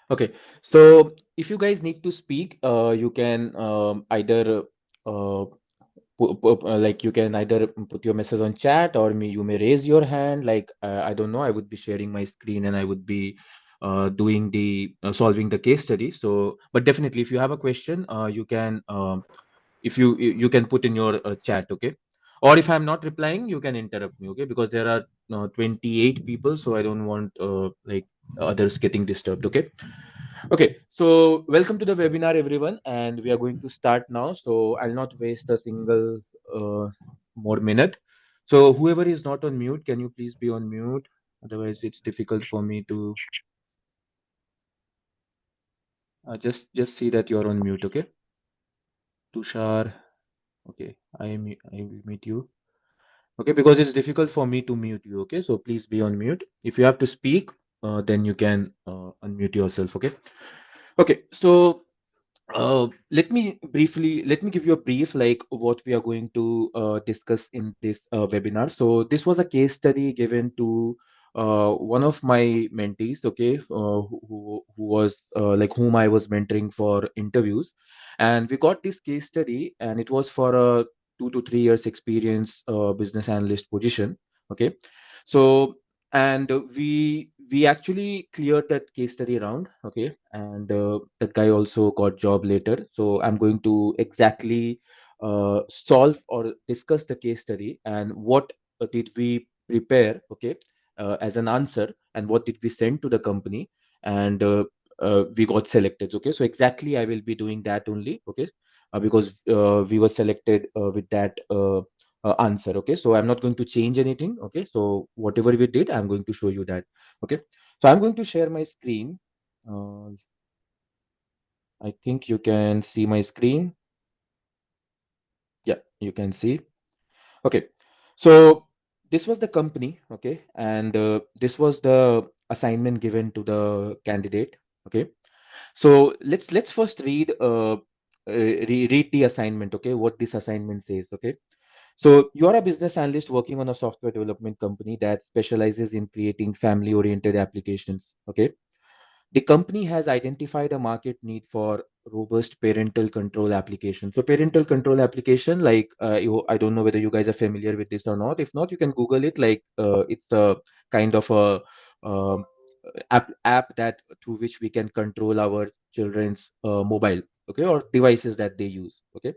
Okay, so if you guys need to speak, you can either like you can either put your message on chat or you may raise your hand. Like I don't know, I would be sharing my screen and I would be doing the solving the case study. So, but definitely, if you have a question, you can if you can put in your chat, okay? Or if I'm not replying, you can interrupt me, okay? Because there are 28 people, so I don't want like others getting disturbed, okay? Okay, so welcome to the webinar, everyone, and we are going to start now. So I'll not waste a single uh, more minute. So whoever is not on mute, can you please be on mute? Otherwise, it's difficult for me to just see that you're on mute. Okay, Tushar. Okay, I will mute you. Okay, because it's difficult for me to mute you. Okay, so please be on mute. If you have to speak, then you can unmute yourself. Okay. Okay, so let me give you a brief like what we are going to discuss in this webinar. So this was a case study given to one of my mentees, okay, who was like whom I was mentoring for interviews, and we got this case study, and it was for a 2 to 3 years experience business analyst position, okay. So and we actually cleared that case study round, okay, and that guy also got job later. So I'm going to exactly solve or discuss the case study and what did we prepare, okay, as an answer, and what did we send to the company, and we got selected, okay. So exactly I will be doing that only, okay, because we were selected with that answer, okay. So I'm not going to change anything, okay. So whatever we did, I'm going to show you that, okay. So I'm going to share my screen. uh, I think you can see my screen. Yeah, you can see. Okay, so this was the company, okay, and this was the assignment given to the candidate, okay. So let's first read read the assignment, okay, what this assignment says, okay. So you're a business analyst working on a software development company that specializes in creating family-oriented applications. Okay. The company has identified a market need for robust parental control application. So parental control application, like I don't know whether you guys are familiar with this or not. If not, you can Google it. Like it's a kind of a um, app that through which we can control our children's mobile, okay, or devices that they use. Okay.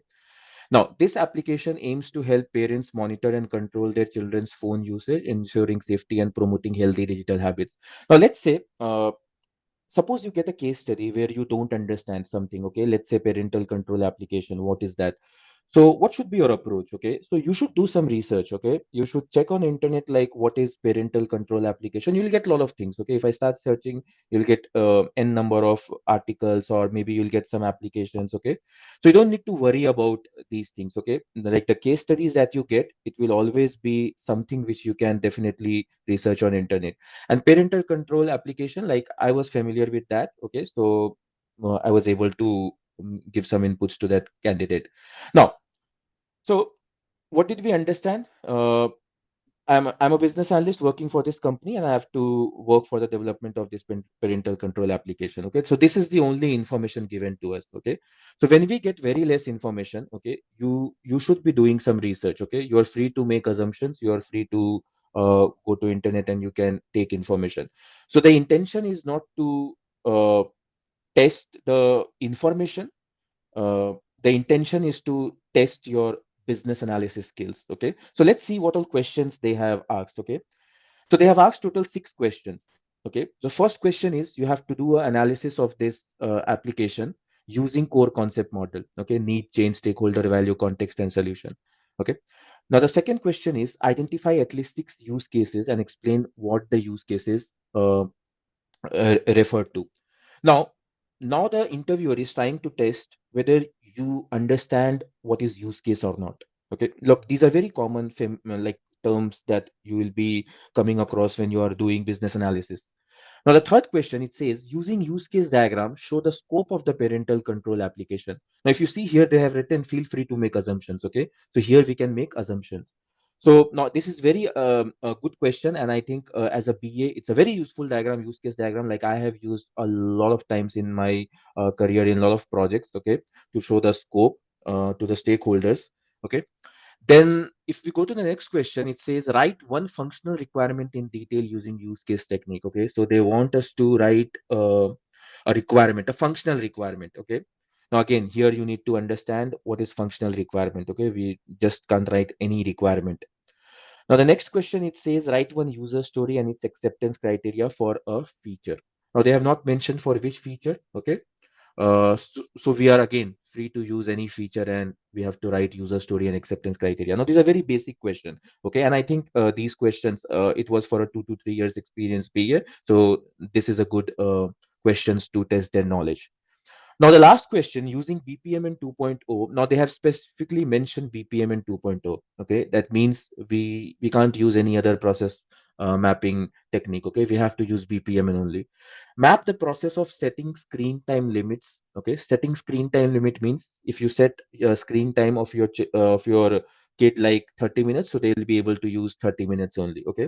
Now, this application aims to help parents monitor and control their children's phone usage, ensuring safety and promoting healthy digital habits. Now, let's say, suppose you get a case study where you don't understand something, okay? Let's say parental control application, what is that? So what should be your approach? Okay, so you should do some research. Okay, you should check on internet like what is parental control application. You'll get a lot of things. Okay, if I start searching, you'll get n number of articles, or maybe you'll get some applications. Okay, so you don't need to worry about these things. Okay, like the case studies that you get, it will always be something which you can definitely research on internet. And parental control application, like I was familiar with that. Okay, so I was able to give some inputs to that candidate. Now, so what did we understand? I'm a business analyst working for this company, and I have to work for the development of this parental control application. Okay, so this is the only information given to us. Okay, so when we get very less information, okay, you should be doing some research. Okay, you are free to make assumptions. You are free to go to internet and you can take information. So the intention is not to test the information. uh, the intention is to test your business analysis skills. Okay, so let's see what all questions they have asked. Okay, so they have asked total 6 questions. Okay, the first question is you have to do an analysis of this application using core concept model. Okay, need, change, stakeholder value, context, and solution. Okay, now the second question is identify at least 6 use cases and explain what the use cases referred to. Now, now the interviewer is trying to test whether you understand what is use case or not. Okay, look, these are very common like terms that you will be coming across when you are doing business analysis. Now, the third question, it says using use case diagram, show the scope of the parental control application. Now, if you see here, they have written, feel free to make assumptions. Okay, so here we can make assumptions. So now this is very a good question, and I think as a BA, it's a very useful diagram, use case diagram. Like I have used a lot of times in my career in a lot of projects. Okay, to show the scope to the stakeholders. Okay, then if we go to the next question, it says write one functional requirement in detail using use case technique. Okay, so they want us to write a requirement, a functional requirement. Okay. Now again, here you need to understand what is functional requirement. Okay, we just can't write any requirement. Now, the next question, it says write one user story and its acceptance criteria for a feature. Now, they have not mentioned for which feature. Okay. So we are again free to use any feature and we have to write user story and acceptance criteria. Now, these are very basic question. Okay. And I think these questions, it was for a 2 to 3 years experience per year. So this is a good questions to test their knowledge. Now, the last question using BPM in 2.0. Now, they have specifically mentioned BPM in 2.0. Okay, that means we can't use any other process mapping technique. Okay, we have to use BPM only. Map the process of setting screen time limits. Okay, setting screen time limit means if you set a screen time of your kid like 30 minutes, so they'll be able to use 30 minutes only. Okay,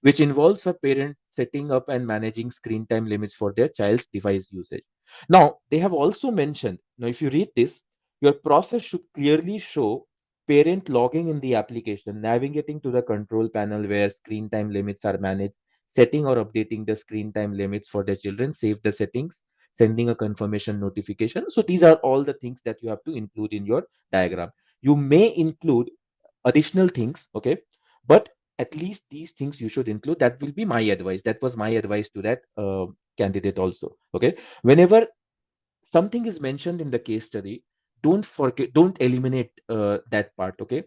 which involves a parent setting up and managing screen time limits for their child's device usage. Now, they have also mentioned, now if you read this, your process should clearly show parent logging in the application, navigating to the control panel where screen time limits are managed, setting or updating the screen time limits for the children, save the settings, sending a confirmation notification. So these are all the things that you have to include in your diagram. You may include additional things, okay, but at least these things you should include. That will be my advice. That was my advice to that candidate also. Okay, whenever something is mentioned in the case study, don't forget, don't eliminate that part. Okay,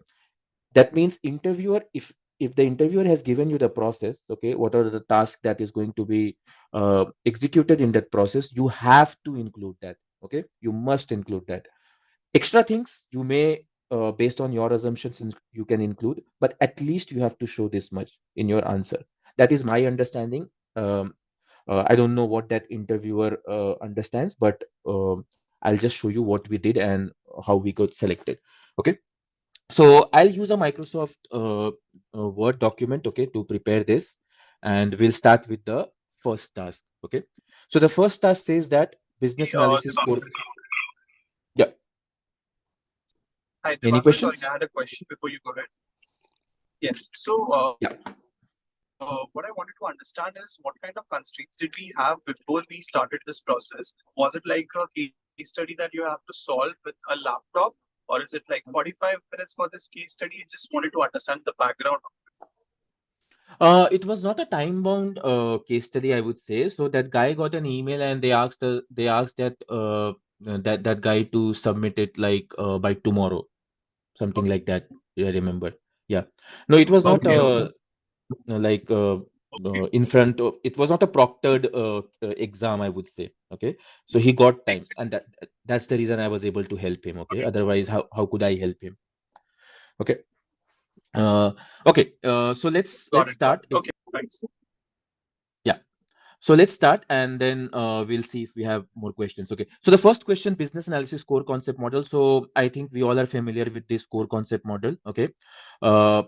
that means interviewer, if the interviewer has given you the process, okay, what are the tasks that is going to be executed in that process, you have to include that. Okay, you must include that. Extra things you may based on your assumptions you can include, but at least you have to show this much in your answer. That is my understanding. I don't know what that interviewer understands, but I'll just show you what we did and how we got selected. Okay, so I'll use a Microsoft Word document, okay, to prepare this, and we'll start with the first task. Okay, so the first task says that business analysis core. Yeah, Hi, any Divankar. Sorry, questions? I had a question before you go ahead. Yes. So, Yeah. what I wanted to understand is what kind of constraints did we have before we started this process? Was it like a case study that you have to solve with a laptop, or is it like 45 minutes for this case study? I just wanted to understand the background. It was not a time-bound case study, I would say. So that guy got an email and they asked that guy to submit it like by tomorrow, something like that. I remember. Yeah. No, it was not Okay, okay, like in okay. front of. It was not a proctored exam, I would say. Okay. So he got time, Makes and sense. that's the reason I was able to help him. Okay. Otherwise, how could I help him? Okay. Uh, okay. So let's Got start. it, got it. Okay, thanks. Yeah. So let's start and then we'll see if we have more questions. Okay. So the first question, business analysis core concept model. So I think we all are familiar with this core concept model. Okay. Uh,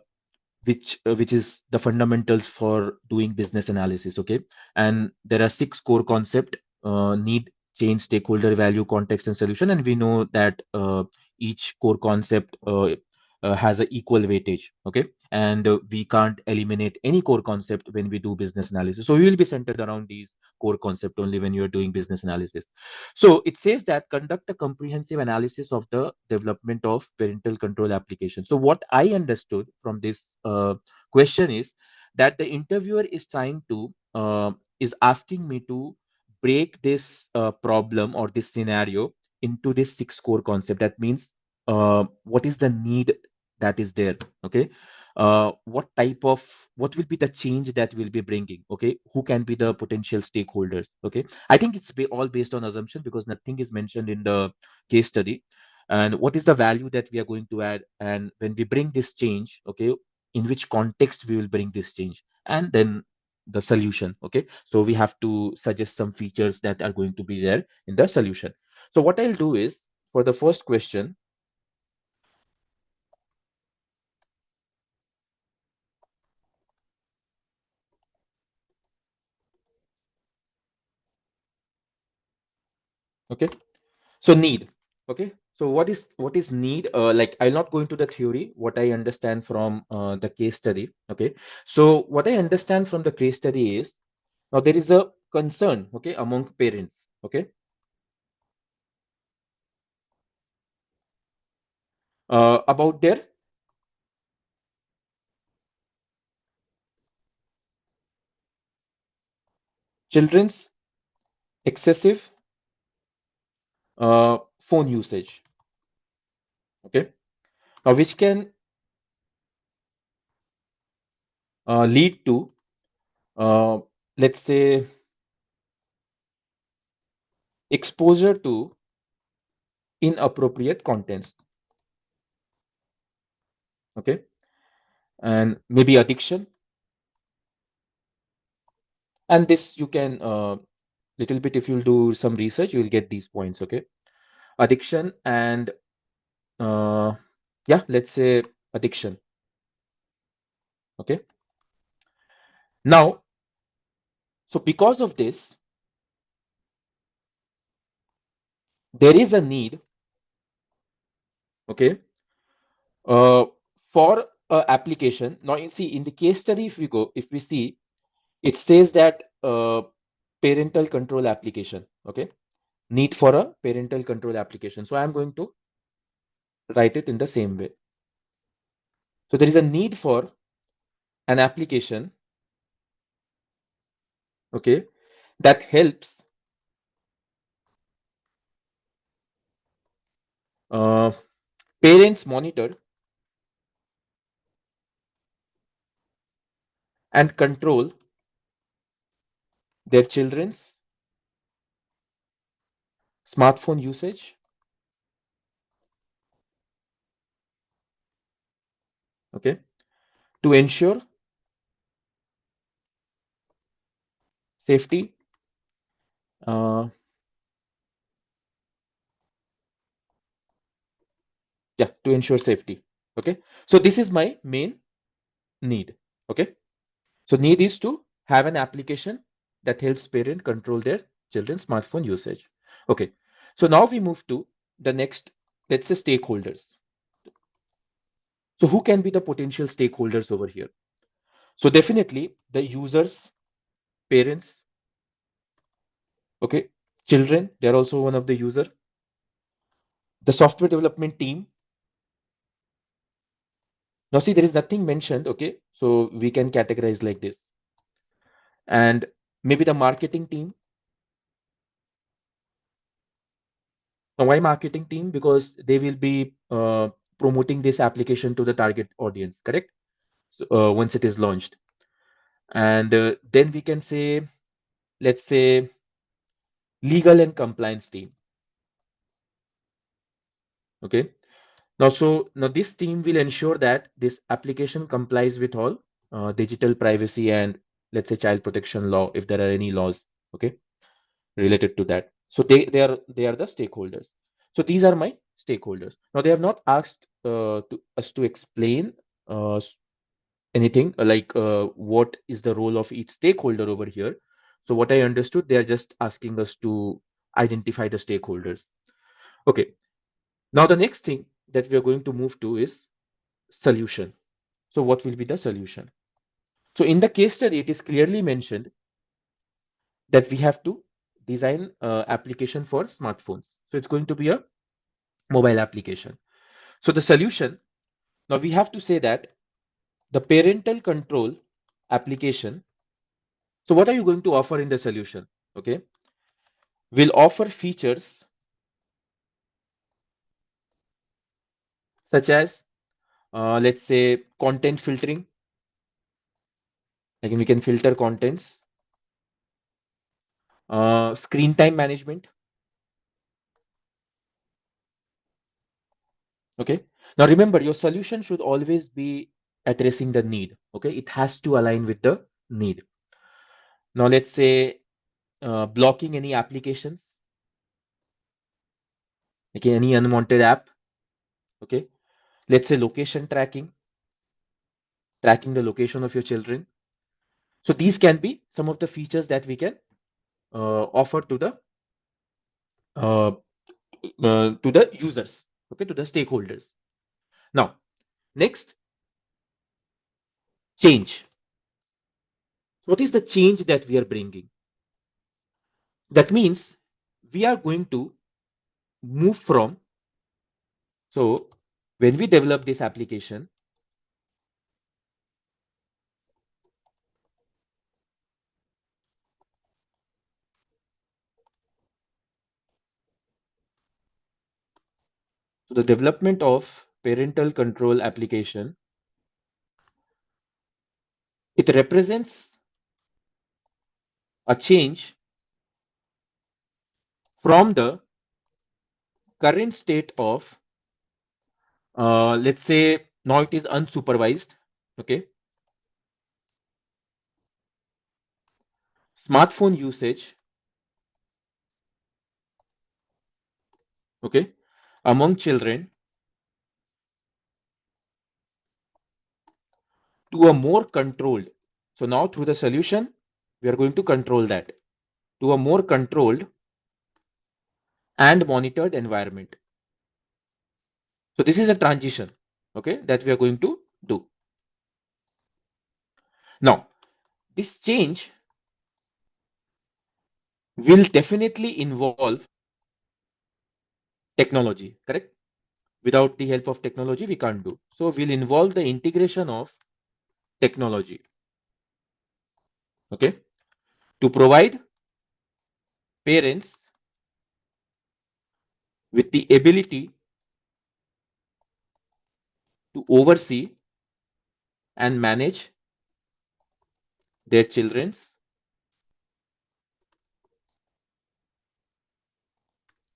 which is the fundamentals for doing business analysis. Okay. And there are 6 core concept: need, change, stakeholder, value, context, and solution. And we know that each core concept has an equal weightage. Okay, and we can't eliminate any core concept when we do business analysis. So we will be centered around these core concept only when you are doing business analysis. So it says that conduct a comprehensive analysis of the development of parental control application. So what I understood from this question is that the interviewer is trying to is asking me to break this problem or this scenario into this 6 core concept. That means what is the need that is there. Okay, what will be the change that we'll be bringing. Okay, who can be the potential stakeholders. Okay, I think it's all based on assumption because nothing is mentioned in the case study. And what is the value that we are going to add, and when we bring this change, okay, in which context we will bring this change, and then the solution. Okay, so we have to suggest some features that are going to be there in the solution. So what I'll do is, for the first question, Okay. So need. Okay. So what is need? Like I'll not go into the theory. What I understand from the case study. Okay. So what I understand from the case study is now there is a concern. Okay, among parents. Okay, about their children's excessive phone usage. Okay. Now which can lead to uh, let's say exposure to inappropriate contents. Okay, and maybe addiction. And this you can little bit if you'll do some research, you'll get these points. Okay, addiction and uh, yeah, let's say addiction. Okay, now so because of this, there is a need. Okay, uh, for a application. Now you see in the case study, if we see, it says that parental control application. Okay, need for a parental control application. So I'm going to write it in the same way. So there is a need for an application, okay, that helps uh, parents monitor and control their children's smartphone usage, okay, to ensure safety, uh, yeah, to ensure safety. Okay, so this is my main need. Okay, so need is to have an application that helps parent control their children's smartphone usage. Okay, so now we move to the next, let's say stakeholders. So who can be the potential stakeholders over here? So definitely the users, parents, okay, children, they're also one of the user. The software development team. Now see, there is nothing mentioned, okay, so we can categorize like this. And maybe the marketing team. Now why marketing team? Because they will be promoting this application to the target audience, correct? So, once it is launched. And then we can say, let's say legal and compliance team. Okay. Now this team will ensure that this application complies with all digital privacy and let's say child protection law, if there are any laws, okay, related to that. So they are the stakeholders. So these are my stakeholders. Now they have not asked to us to explain uh, anything like what is the role of each stakeholder over here. So what I understood, they are just asking us to identify the stakeholders. Okay. Now the next thing that we are going to move to is solution. So what will be the solution? So in the case study, it is clearly mentioned that we have to design application for smartphones. So it's going to be a mobile application. So the solution, now we have to say that the parental control application. So what are you going to offer in the solution? Okay, will offer features such as let's say content filtering. Like we can filter contents, screen time management. Okay. Now remember, your solution should always be addressing the need. Okay. It has to align with the need. Now let's say blocking any applications, okay, any unwanted app. Okay. Let's say location tracking, tracking the location of your children. So these can be some of the features that we can offer to the uh, to the users, okay, to the stakeholders. Now, next, change. What is the change that we are bringing? That means we are going to move from, so when we develop this application, so the development of parental control application, it represents a change from the current state of, let's say now it is unsupervised, okay, smartphone usage, okay, among children to a more controlled. So now through the solution, we are going to control that to a more controlled and monitored environment. So this is a transition, okay, that we are going to do. Now, this change will definitely involve technology, correct? Without the help of technology, we can't do. So we'll involve the integration of technology, okay, to provide parents with the ability to oversee and manage their children's,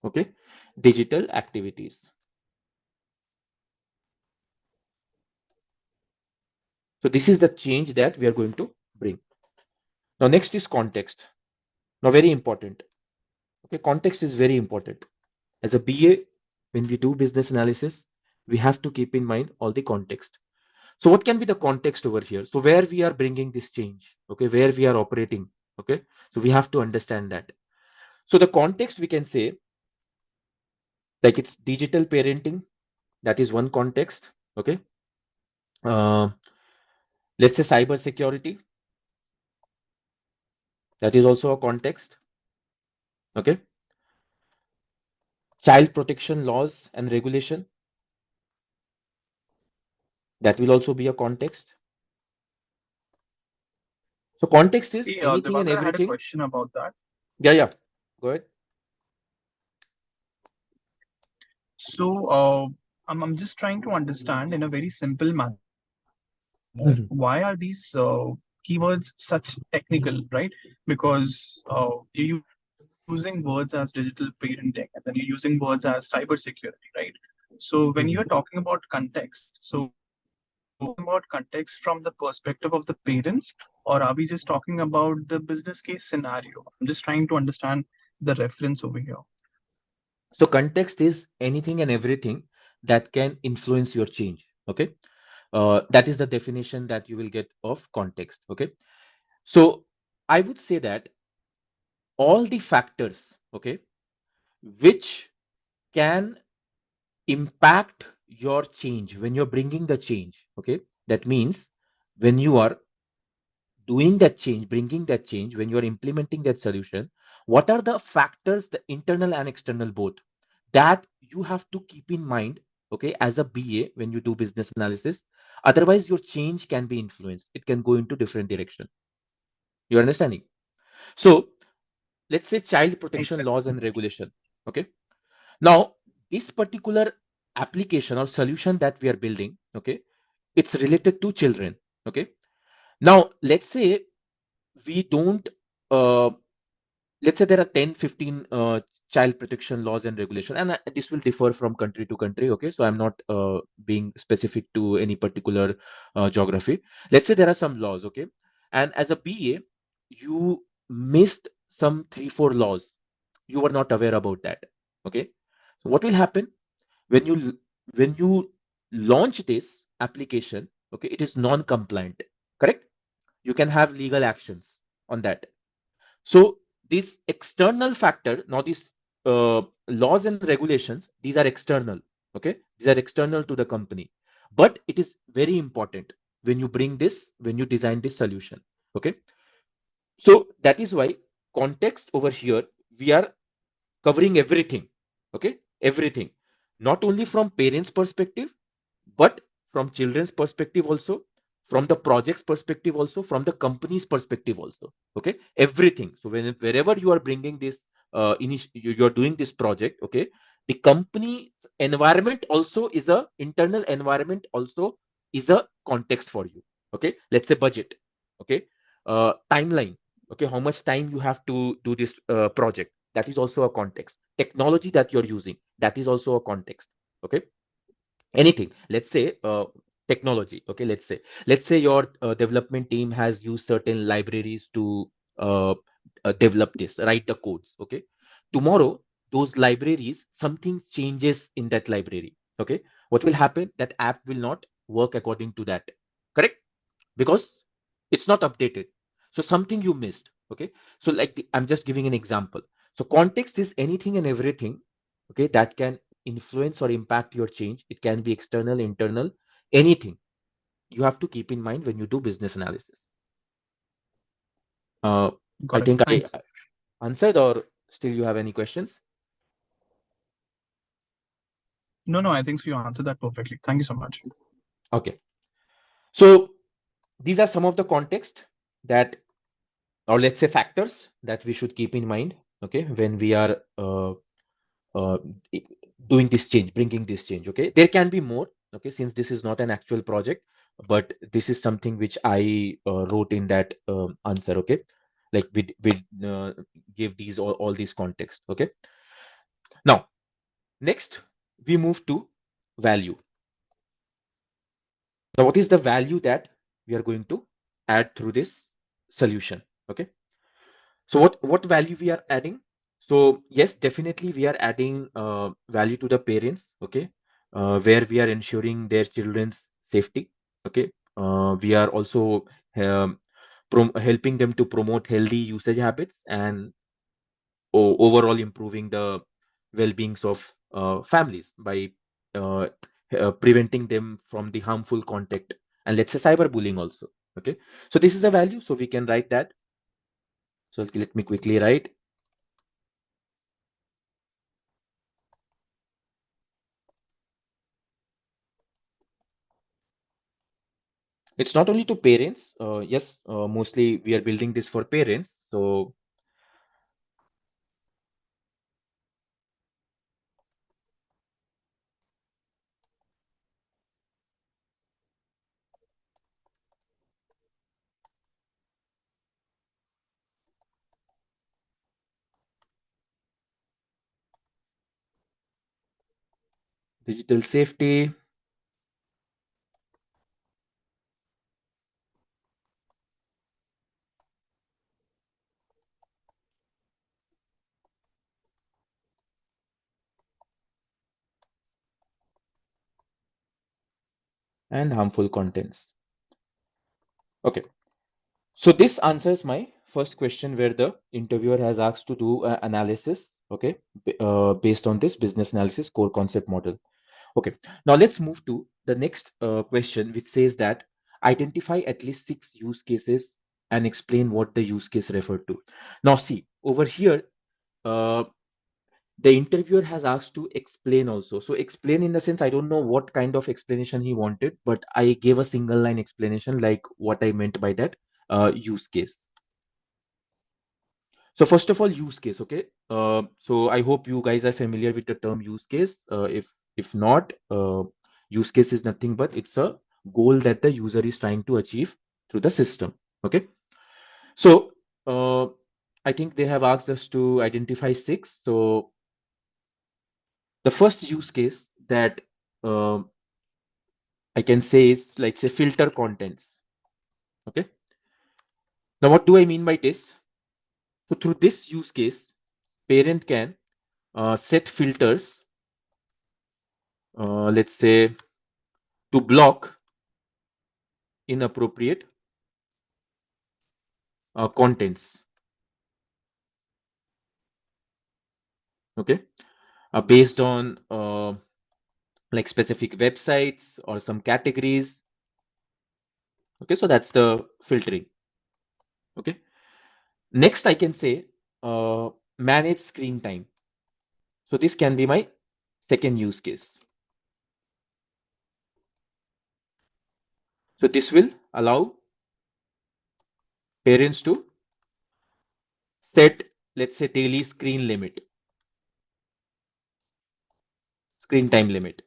okay, digital activities. So this is the change that we are going to bring. Now next is context. Now very important. Okay, context is very important. As a BA, when we do business analysis, we have to keep in mind all the context. So what can be the context over here? So where we are bringing this change, okay, where we are operating, okay. So we have to understand that. So the context we can say like it's digital parenting. That is one context, okay. Uh, let's say cyber security. That is also a context, okay. Child protection laws and regulation. That will also be a context. So context is Hey, anything and Devanga, I had a everything. question about that. Yeah, yeah. Go ahead. So, I'm just trying to understand in a very simple manner why are these keywords such technical, right? Because you're using words as digital parenting and then you're using words as cybersecurity, right? So, when you're talking about context, so are we talking about context from the perspective of the parents, or are we just talking about the business case scenario? I'm just trying to understand the reference over here. So context is anything and everything that can influence your change. Okay. That is the definition that you will get of context. Okay. So I would say that all the factors, okay, which can impact your change when you're bringing the change. Okay. That means when you are doing that change, bringing that change, when you're implementing that solution, what are the factors, the internal and external both, that you have to keep in mind, okay, as a BA when you do business analysis. Otherwise, your change can be influenced. It can go into different direction. You're understanding? So let's say child protection laws Exactly. and regulation. Okay. Now, this particular application or solution that we are building, okay, it's related to children. Okay. Now, let's say we don't uh, let's say there are 10 15 child protection laws and regulation, and this will differ from country to country, okay, so I'm not being specific to any particular geography. Let's say there are some laws, okay, and as a BA you missed some 3 4 laws, you were not aware about that, okay. So what will happen when you launch this application, okay, it is non compliant, correct, you can have legal actions on that. So this external factor, now this laws and regulations, these are external. Okay, these are external to the company, but it is very important when you bring this, when you design this solution. Okay, so that is why context over here, we are covering everything. Okay, everything, not only from parents perspective, but from children's perspective also, from the project's perspective also, from the company's perspective also. Okay, everything. So wherever you are bringing this, you are doing this project. Okay, the company environment also is a internal environment, also is a context for you. Okay, let's say budget. Okay, timeline. Okay, how much time you have to do this project, that is also a context. Technology that you're using, that is also a context. Okay, anything, let's say technology. Okay, let's say your development team has used certain libraries to uh, develop this, write the codes. Okay, tomorrow those libraries, something changes in that library. Okay, what will happen, that app will not work according to that. Correct, because it's not updated. So something you missed. Okay, so like I'm just giving an example. So context is anything and everything, okay, that can influence or impact your change. It can be external, internal, anything. You have to keep in mind when you do business analysis. uh, I Got it. think I Thanks. answered, or still you have any questions? No, no, I think so you answered that perfectly. Thank you so much. Okay, so these are some of the context that, or let's say factors that we should keep in mind, okay, when we are uh, doing this change, bringing this change. Okay, there can be more. Okay, since this is not an actual project, but this is something which I wrote in that answer. Okay, like we give these all these context. Okay, now next we move to value. Now, what is the value that we are going to add through this solution? Okay, so what value we are adding? So yes, definitely we are adding value to the parents. Okay, where we are ensuring their children's safety. Okay, we are also um, helping them to promote healthy usage habits and overall improving the well-beings of families by uh, preventing them from the harmful contact, and let's say cyberbullying also. Okay, so this is a value, so we can write that. So let me quickly write. It's not only to parents. Yes, mostly we are building this for parents. So digital safety and harmful contents. Okay, so this answers my first question where the interviewer has asked to do analysis. Okay, based on this business analysis core concept model. Okay, now let's move to the next question, which says that identify at least 6 use cases and explain what the use case referred to. Now, see over here, uh, the interviewer has asked to explain also. So explain in the sense, I don't know what kind of explanation he wanted, but I gave a single line explanation like what I meant by that use case. So first of all, use case. Okay. So I hope you guys are familiar with the term use case. If not, use case is nothing but it's a goal that the user is trying to achieve through the system. Okay. So I think they have asked us to identify 6. So the first use case that uh, I can say is, like, say, filter contents. Okay. Now, what do I mean by this? So through this use case, parent can set filters, let's say, to block inappropriate contents. okay, based on like specific websites or some categories. Okay, so that's the filtering. Okay, next I can say manage screen time. So this can be my second use case. So this will allow parents to set, let's say, daily screen time limit.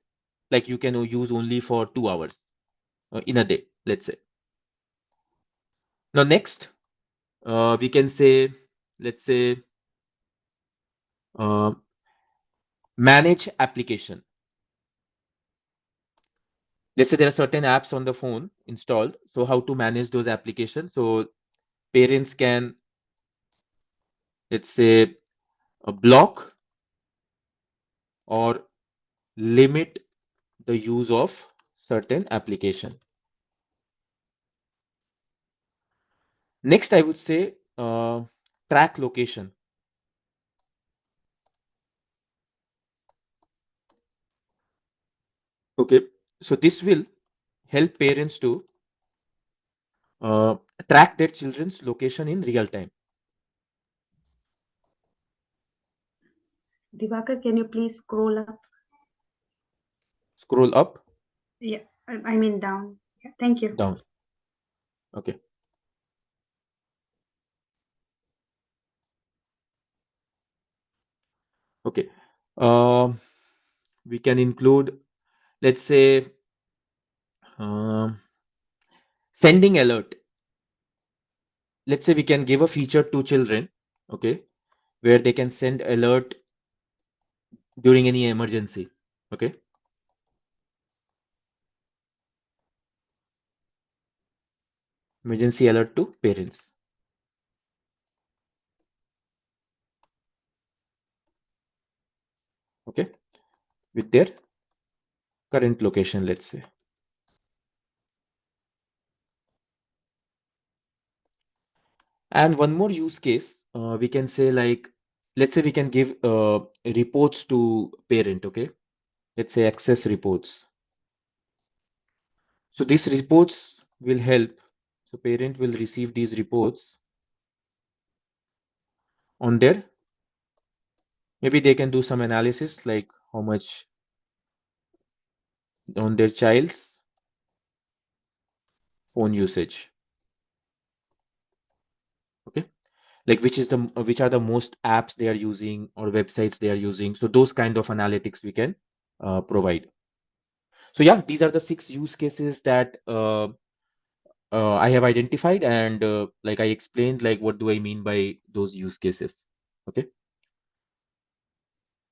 Like you can use only for 2 hours in a day, let's say. Now next, we can say, let's say, uh, manage application. Let's say there are certain apps on the phone installed. So how to manage those applications? So parents can, let's say, block or limit the use of certain application. Next, I would say track location. Okay, so this will help parents to uh, track their children's location in real time. Divakar, can you please scroll up? Scroll up, Yeah, I mean down. Yeah, thank you. down. Okay. Okay. Um, we can include, let's say, um, sending alert. Let's say we can give a feature to children, okay, where they can send alert during any emergency. Okay. Emergency alert to parents. Okay. With their current location, let's say. And one more use case, we can say like, let's say we can give reports to parent, okay? Let's say access reports. So these reports will help. So parent will receive these reports on their, maybe they can do some analysis like how much on their child's phone usage. Okay. Like which are the most apps they are using or websites they are using. So those kind of analytics we can provide. So yeah, these are the 6 use cases that I have identified, and like I explained, like what do I mean by those use cases. Okay.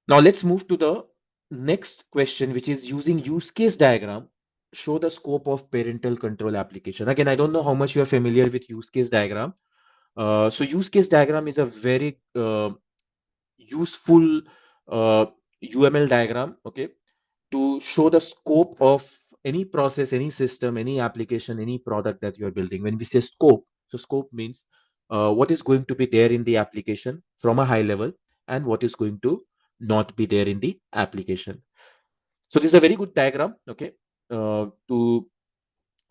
Now let's move to the next question, which is using use case diagram, show the scope of parental control application. Again, I don't know how much you are familiar with use case diagram. So use case diagram is a very useful UML diagram, okay, to show the scope of any process, any system, any application, any product that you're building. When we say scope, so scope means what is going to be there in the application from a high level and what is going to not be there in the application. So this is a very good diagram, okay, to do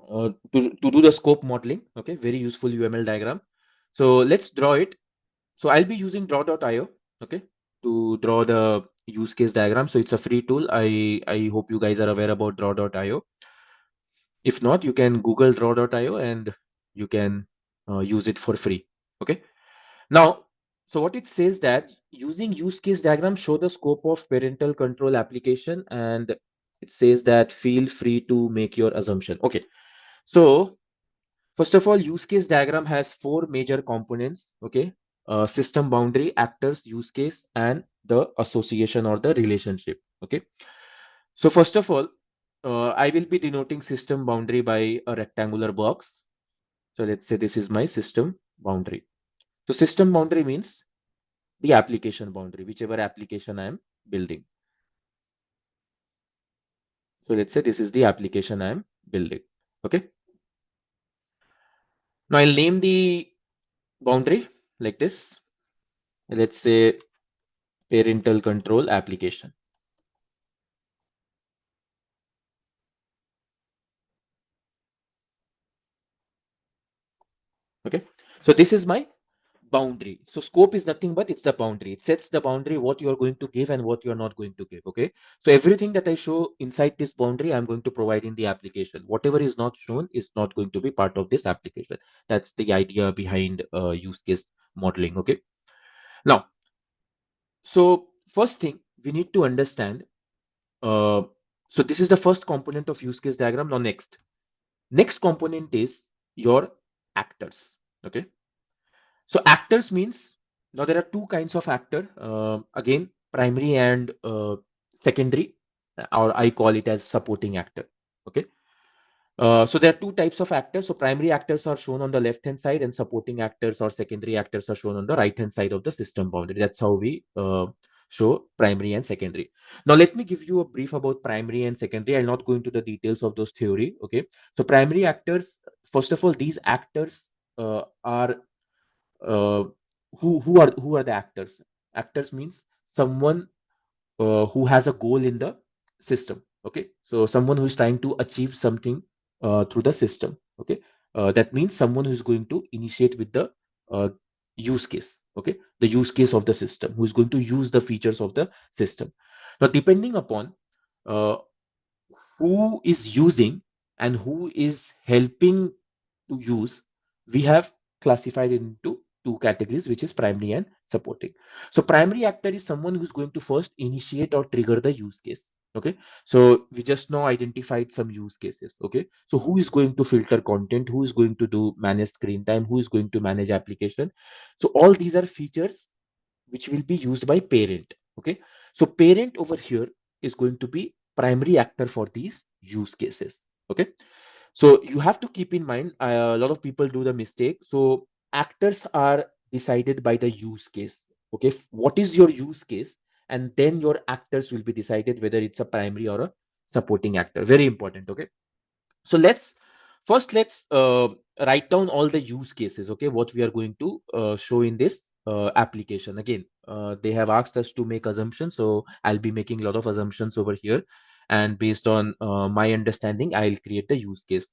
the scope modeling, okay, very useful UML diagram. So let's draw it. So I'll be using draw.io, okay, to draw the use case diagram. So it's a free tool. I hope you guys are aware about draw.io. If not, you can Google draw.io and you can use it for free. Okay. Now, so what it says that using use case diagram show the scope of parental control application, and it says that feel free to make your assumption. Okay. So first of all, use case diagram has 4 major components. Okay. System boundary, actors, use case, and the association or the relationship. Okay. So first of all, I will be denoting system boundary by a rectangular box. So let's say this is my system boundary. So system boundary means the application boundary, whichever application I am building. So let's say this is the application I am building. Okay. Now I'll name the boundary like this. Let's say parental control application. Okay, so this is my boundary. So scope is nothing but it's the boundary. It sets the boundary what you are going to give and what you are not going to give. Okay, so everything that I show inside this boundary, I'm going to provide in the application. Whatever is not shown is not going to be part of this application. That's the idea behind use case modeling. Okay, now, so first thing we need to understand. Uh, so this is the first component of use case diagram. Now next component is your actors. Okay, so actors means now there are two kinds of actor. Again, primary and secondary, or I call it as supporting actor. Okay. So there are two types of actors. So primary actors are shown on the left hand side, and supporting actors or secondary actors are shown on the right hand side of the system boundary. That's how we show primary and secondary. Now let me give you a brief about primary and secondary. I'll not go into the details of those theory. Okay. So primary actors, first of all, these actors are uh, who are the actors. Actors means someone who has a goal in the system. Okay, so someone who is trying to achieve something through the system. Okay, that means someone who is going to initiate with the uh, use case. Okay, the use case of the system, who is going to use the features of the system. Now depending upon uh, who is using and who is helping to use, we have classified into two categories, which is primary and supporting. So primary actor is someone who's going to first initiate or trigger the use case. Okay, so we just now identified some use cases. Okay, so who is going to filter content, who is going to do manage screen time, who is going to manage application. So all these are features which will be used by parent. Okay, so parent over here is going to be primary actor for these use cases. Okay, so you have to keep in mind, a lot of people do the mistake. So actors are decided by the use case. Okay, what is your use case, and then your actors will be decided whether it's a primary or a supporting actor. Very important. Okay, so let's write down all the use cases. Okay, what we are going to show in this application. Again, they have asked us to make assumptions, so I'll be making a lot of assumptions over here, and based on my understanding, I'll create the use case,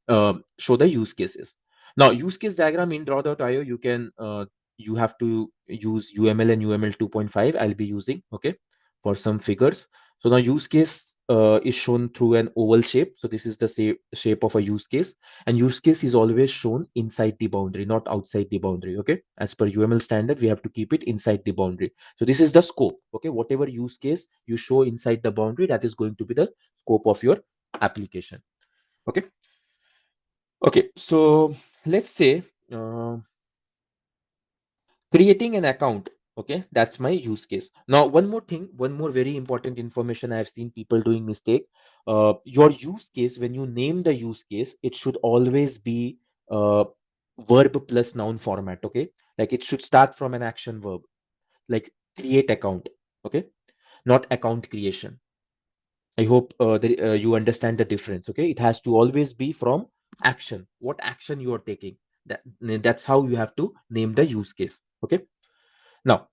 show the use cases. Now, use case diagram in draw.io, you have to use UML and UML 2.5. I'll be using, okay, for some figures. So now use case is shown through an oval shape. So this is the shape of a use case, and use case is always shown inside the boundary, not outside the boundary. Okay, as per UML standard, we have to keep it inside the boundary. So this is the scope. Okay, whatever use case you show inside the boundary, that is going to be the scope of your application. Okay. Okay, so let's say uh, creating an account. Okay, that's my use case. Now, one more thing, one more very important information I've seen people doing mistake. Your use case, when you name the use case, it should always be verb plus noun format. Okay, like it should start from an action verb, like create account. Okay, not account creation. I hope you understand the difference. Okay, it has to always be from action. What action you are taking? That's how you have to name the use case. Okay. Now,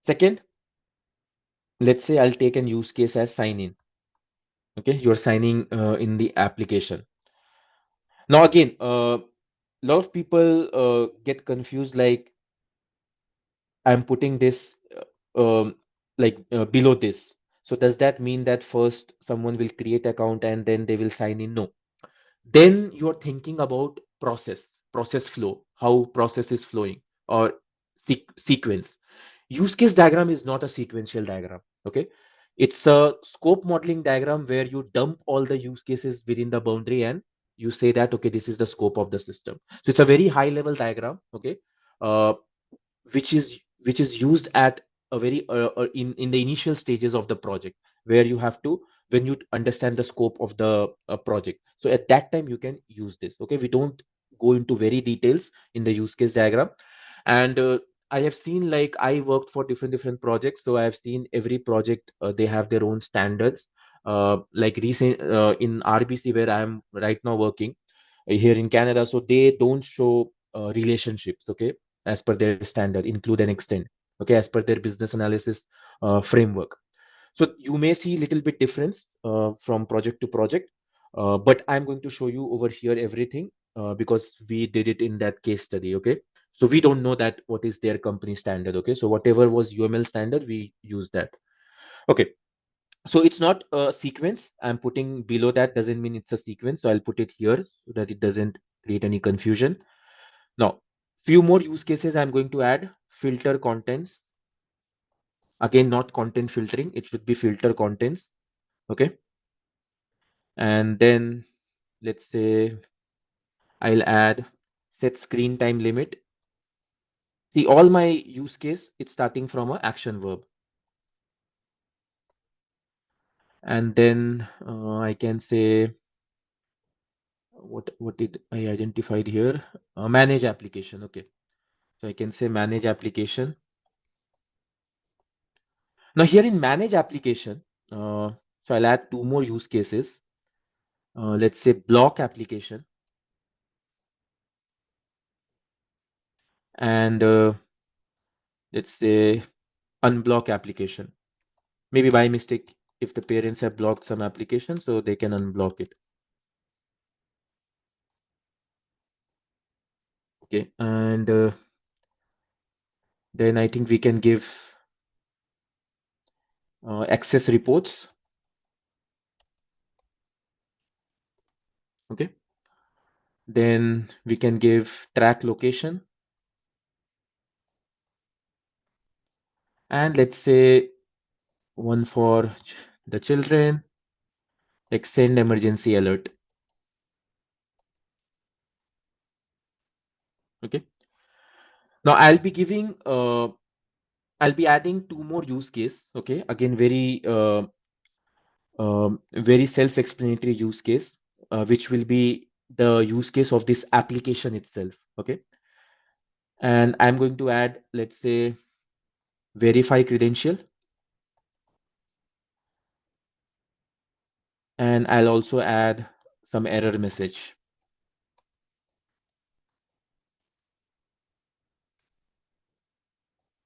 second, let's say I'll take an use case as sign in. Okay, you're signing in the application. Now, again, a lot of people get confused. Like I'm putting this below this. So does that mean that first someone will create account and then they will sign in? No, then you're thinking about process flow, how process is flowing, or sequence. Use case diagram is not a sequential diagram. Okay, it's a scope modeling diagram where you dump all the use cases within the boundary and you say that, okay, this is the scope of the system. So it's a very high level diagram. Okay, uh, which is used at a very in the initial stages of the project, where you have to, when you understand the scope of the project, so at that time you can use this. Okay, we don't go into very details in the use case diagram. And I have seen, like, I worked for different projects, so I have seen every project, they have their own standards. Like recent in RBC, where I am right now working here in Canada, so they don't show relationships, okay, as per their standard, include and extend. okay, as per their business analysis framework. So you may see little bit difference from project to project, but I'm going to show you over here everything because we did it in that case study. Okay, so we don't know that what is their company standard. Okay, so whatever was UML standard, we use that. Okay, so it's not a sequence. I'm putting below that doesn't mean it's a sequence. So I'll put it here so that it doesn't create any confusion. Now, few more use cases I'm going to add. Filter contents. Again, not content filtering. It should be filter contents. Okay. And then let's say I'll add set screen time limit. See, all my use case, it's starting from an action verb. And then I can say, what did I identified here? Manage application. Okay. So I can say manage application. Now here in manage application, so I'll add two more use cases. Let's say block application. And let's say unblock application. Maybe by mistake, if the parents have blocked some application, so they can unblock it. Okay, and then I think we can give access reports. Okay, then we can give track location. And let's say one for the children, like send emergency alert. Okay. Now I'll be giving, I'll be adding two more use case. Okay. Again, very self-explanatory use case, which will be the use case of this application itself. Okay. And I'm going to add, let's say, verify credential. And I'll also add some error message.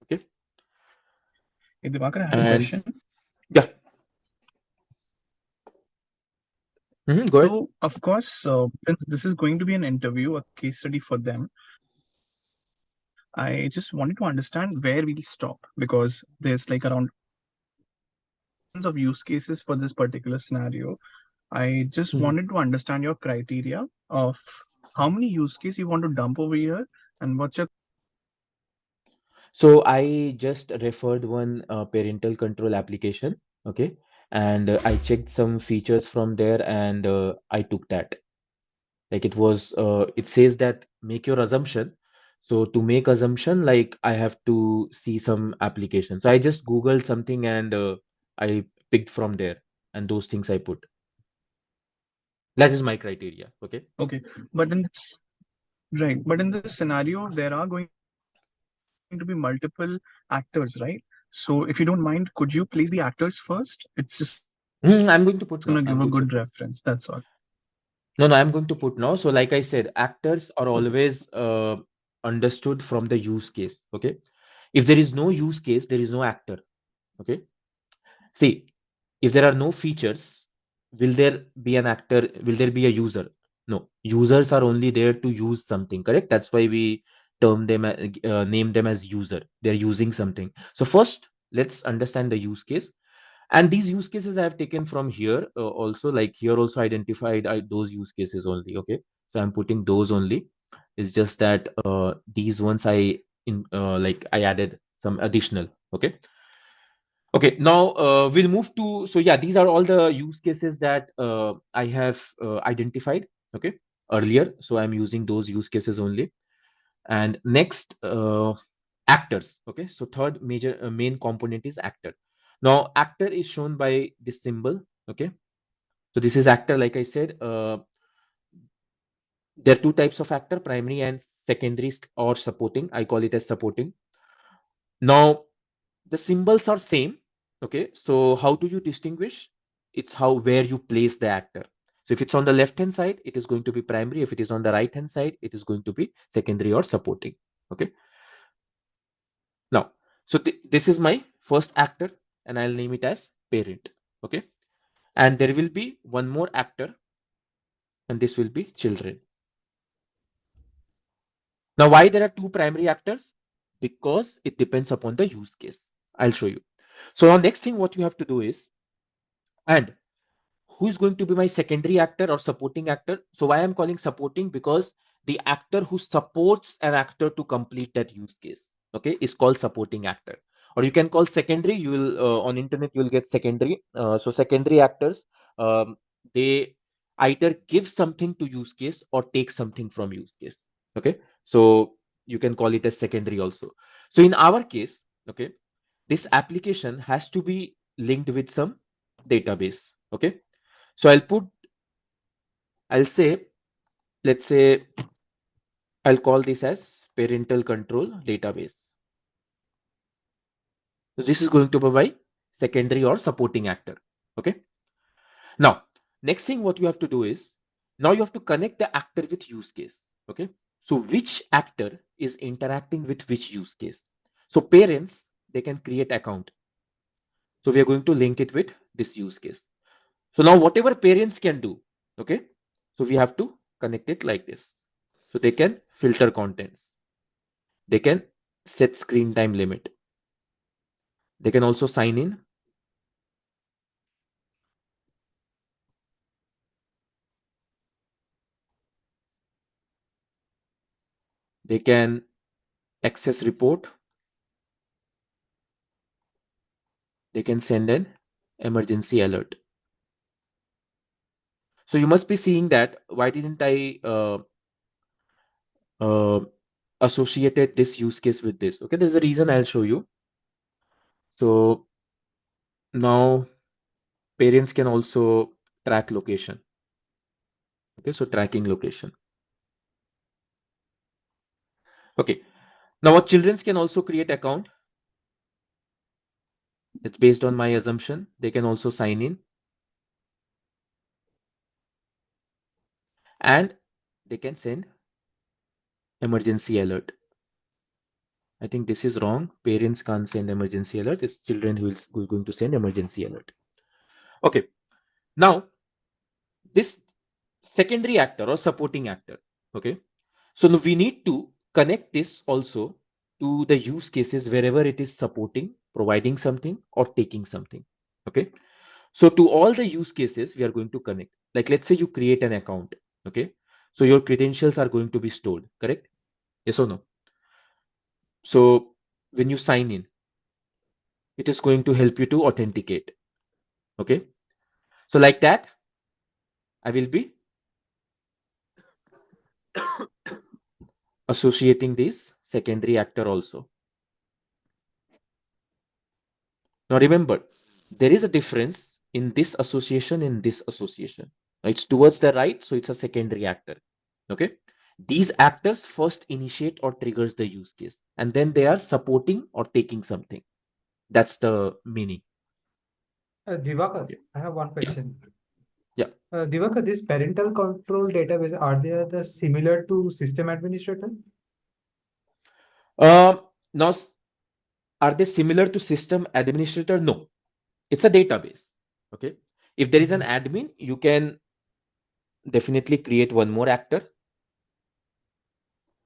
Okay. Hey, Diwakar, I have a And question. yeah. Go ahead. So, of course, since this is going to be an interview, a case study for them, I just wanted to understand where we'll stop because there's like around tons of use cases for this particular scenario. I just wanted to understand your criteria of how many use cases you want to dump over here and what's your So I just referred one parental control application, okay, and I checked some features from there, and I took that. Like it says that make your assumption. So to make assumption, like I have to see some application. So I just Googled something and I picked from there, and those things I put. That is my criteria. Okay. okay, but in this right, but in this scenario, there are going to be multiple actors, right? So if you don't mind, could you place the actors first? It's just gonna give a good reference. That's I'm all. going to put now. I'm going to put. No, no, I'm going to put now. So, like I said, actors are always understood from the use case. Okay. If there is no use case, there is no actor. Okay. See, if there are no features, will there be an actor? Will there be a user? No. Users are only there to use something, correct? That's why we name them as user. They're using something. So first, let's understand the use case. And these use cases I have taken from here also, like here also identified those use cases only. Okay, so I'm putting those only. It's just that these ones I added some additional. Okay. Okay, now we'll move to, so yeah, these are all the use cases that I have identified, okay, earlier. So I'm using those use cases only. And next, actors. Okay, so third major main component is actor. Now, actor is shown by this symbol. Okay, so this is actor. Like I said, there are two types of actor: primary and secondary or supporting. I call it as supporting. Now, the symbols are same. Okay, so how do you distinguish? It's how where you place the actor. So if it's on the left hand side, it is going to be primary. If it is on the right hand side, it is going to be secondary or supporting. Okay. Now, So this is my first actor, and I'll name it as parent. Okay. And there will be one more actor, and this will be children. Now, why there are two primary actors? Because it depends upon the use case. I'll show you. So now next thing what you have to do is, and who is going to be my secondary actor or supporting actor? So why I'm calling supporting? Because the actor who supports an actor to complete that use case, okay, is called supporting actor. Or you can call secondary. You will on internet you will get secondary. So secondary actors, they either give something to use case or take something from use case. Okay, so you can call it as secondary also. So in our case, okay, this application has to be linked with some database. Okay, so I'll say, let's say, I'll call this as parental control database. So this is going to be my secondary or supporting actor. Okay. Now, next thing what you have to do is, now you have to connect the actor with use case. Okay. So which actor is interacting with which use case? So parents, they can create account. So we are going to link it with this use case. So now whatever parents can do, okay, so we have to connect it like this. So they can filter contents. They can set screen time limit. They can also sign in. They can access report. They can send an emergency alert. So you must be seeing that why didn't I uh, associated this use case with this? Okay, there's a reason I'll show you. So now parents can also track location. Okay, so tracking location. Okay, now what children can also create account. It's based on my assumption. They can also sign in and they can send emergency alert. I think this is wrong. Parents can't send emergency alert. It's children who is going to send emergency alert. Okay. Now, this secondary actor or supporting actor. Okay. So now we need to connect this also to the use cases wherever it is supporting, providing something or taking something. Okay. So to all the use cases, we are going to connect. Like let's say you create an account. Okay. So your credentials are going to be stored, correct? Yes or no? So when you sign in, it is going to help you to authenticate. Okay. So like that, I will be associating this secondary actor also. Now remember, there is a difference in this association in this association. It's towards the right, so it's a secondary actor. Okay. These actors first initiate or triggers the use case, and then they are supporting or taking something. That's the meaning. Divakar, Okay. I have one Yeah. question. Yeah. Divakar, this parental control database, are they similar to system administrator? Now, are they similar to system administrator? No, it's a database. Okay. If there is an admin, you can definitely create one more actor.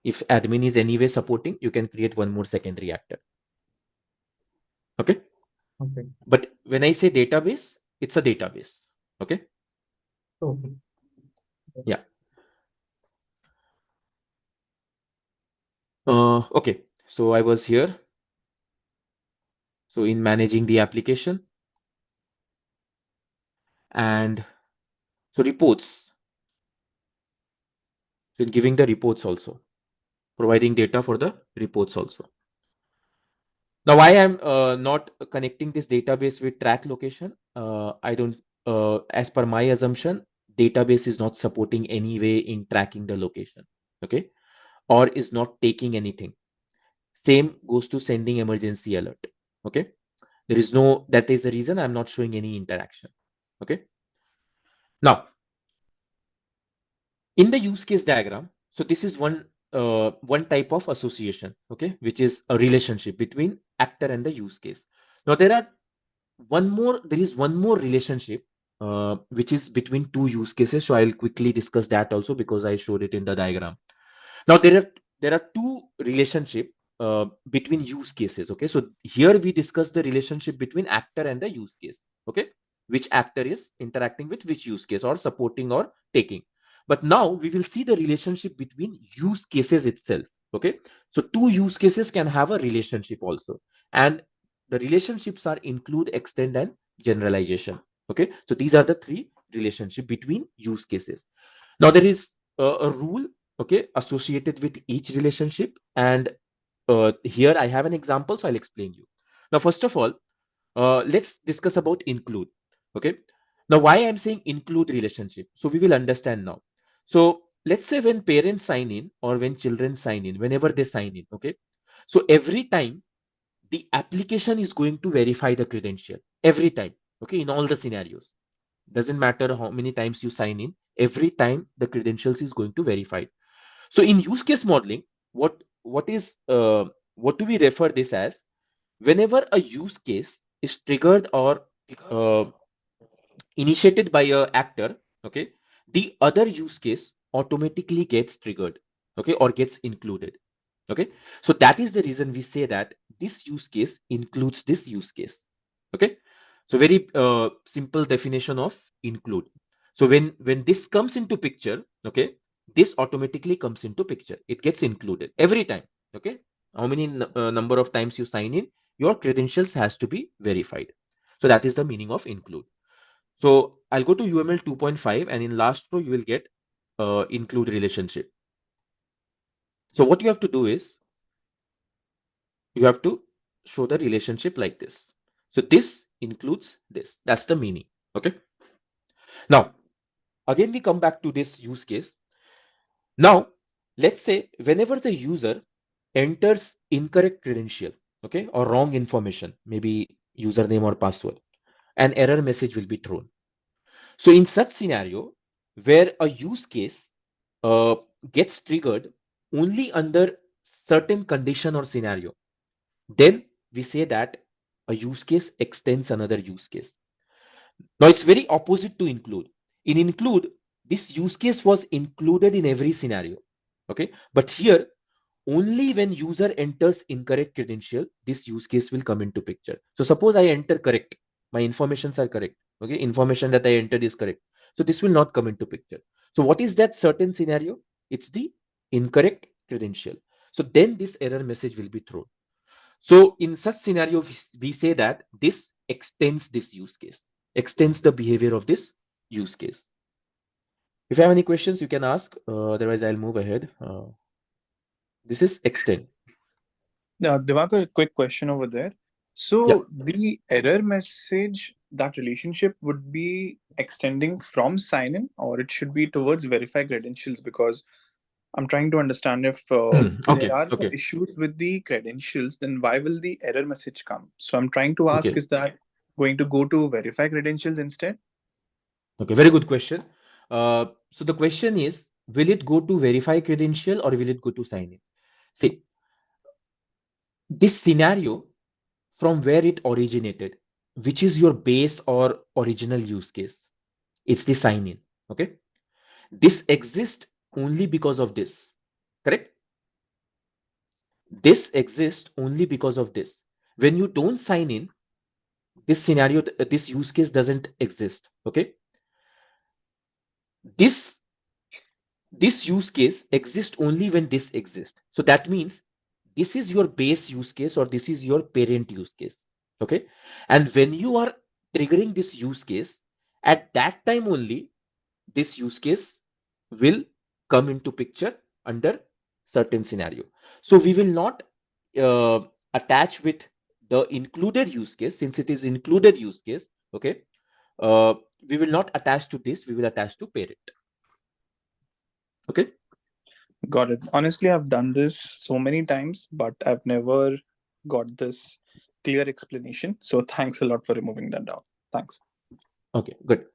If admin is anyway supporting, you can create one more secondary actor. Okay. Okay. But when I say database, it's a database. Okay. Okay. Yeah. Okay. So I was here. So in managing the application and so reports, so in giving the reports also, providing data for the reports also. Now, why I'm not connecting this database with track location? I don't, as per my assumption, database is not supporting any way in tracking the location, okay, or is not taking anything. Same goes to sending emergency alert, okay. There is no, that is the reason I'm not showing any interaction, okay. Now, in the use case diagram, so this is one one type of association, okay, which is a relationship between actor and the use case. Now there is one more relationship which is between two use cases. So I'll quickly discuss that also because I showed it in the diagram. Now there are two relationship between use cases. Okay, so here we discuss the relationship between actor and the use case. Okay, which actor is interacting with which use case or supporting or taking. But now we will see the relationship between use cases itself. Okay, so two use cases can have a relationship also, and the relationships are include, extend, and generalization. Okay, so these are the three relationship between use cases. Now there is a rule, okay, associated with each relationship, and here I have an example, so I'll explain you. Now first of all, let's discuss about include. Okay, now why I'm saying include relationship, so we will understand now. So let's say when parents sign in or when children sign in, whenever they sign in, okay, so every time the application is going to verify the credential every time, okay, in all the scenarios. Doesn't matter how many times you sign in, every time the credentials is going to verify. So in use case modeling, what do we refer this as? Whenever a use case is triggered or uh, initiated by a actor, okay, the other use case automatically gets triggered, okay, or gets included. Okay, so that is the reason we say that this use case includes this use case. Okay, so very simple definition of include. So when this comes into picture, okay, this automatically comes into picture. It gets included every time. Okay, how many number of times you sign in, your credentials has to be verified. So that is the meaning of include. So I'll go to UML 2.5, and in last row you will get include relationship. So what you have to do is you have to show the relationship like this. So this includes this. That's the meaning. Okay. Now, again, we come back to this use case. Now, let's say whenever the user enters incorrect credential, okay, or wrong information, maybe username or password, an error message will be thrown. So in such scenario, where a use case uh, gets triggered only under certain condition or scenario, then we say that a use case extends another use case. Now it's very opposite to include. In include, this use case was included in every scenario. Okay, but here only when user enters incorrect credential, this use case will come into picture. So suppose I enter correct, my informations are correct. Okay, information that I entered is correct. So this will not come into picture. So what is that certain scenario? It's the incorrect credential. So then this error message will be thrown. So in such scenario, we say that this extends this use case, extends the behavior of this use case. If you have any questions, you can ask. Otherwise, I'll move ahead. This is extend. Now, Divakar, a quick question over there. Yeah. So the error message, that relationship would be extending from sign in, or it should be towards verify credentials? Because I'm trying to understand if there Okay. are no Okay. issues with the credentials, then why will the error message come? So I'm trying to ask, Okay. is that going to go to verify credentials instead? Okay. Very good question. So the question is, will it go to verify credential or will it go to sign in? See, this scenario from where it originated, which is your base or original use case, it's the sign in. Okay. This exists only because of this. Correct? This exists only because of this. When you don't sign in, this scenario, this use case doesn't exist. Okay. This this use case exists only when this exists. So that means this is your base use case or this is your parent use case. Okay. And when you are triggering this use case, at that time only this use case will come into picture under certain scenario. So we will not uh, attach with the included use case, since it is included use case. Okay, we will not attach to this, we will attach to parent. Okay. Got it. Honestly, I've done this so many times, but I've never got this clear explanation. So thanks a lot for removing that down. Thanks. Okay, good.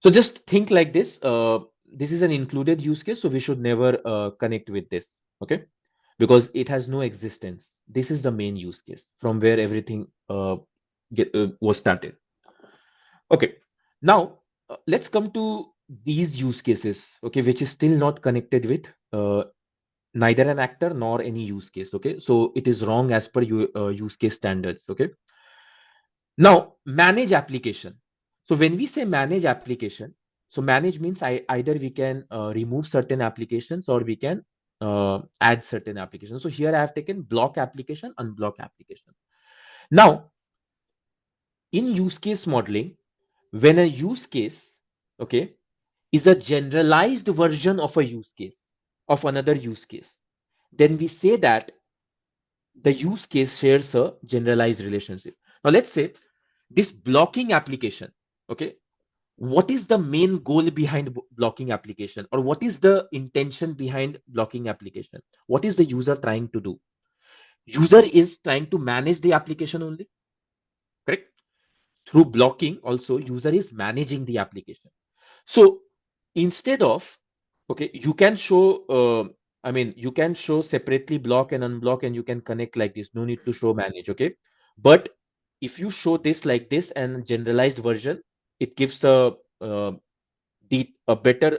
So just think like this. this is an included use case, so we should never connect with this, okay? Because it has no existence. This is the main use case from where everything was started. Okay, now let's come to these use cases, okay, which is still not connected with neither an actor nor any use case, okay? So it is wrong as per use case standards, okay? Now, manage application. So when we say manage application, so manage means either we can remove certain applications or we can add certain applications. So here I have taken block application, unblock application. Now, in use case modeling, when a use case, okay, is a generalized version of a use case, of another use case, then we say that the use case shares a generalized relationship. Now, let's say this blocking application, okay, what is the main goal behind blocking application, or what is the intention behind blocking application? What is the user trying to do? User is trying to manage the application only, correct? Through blocking also user is managing the application. So instead of, okay, you can show I mean you can show separately block and unblock and you can connect like this, no need to show manage, okay? But if you show this like this and generalized version, it gives uh, a better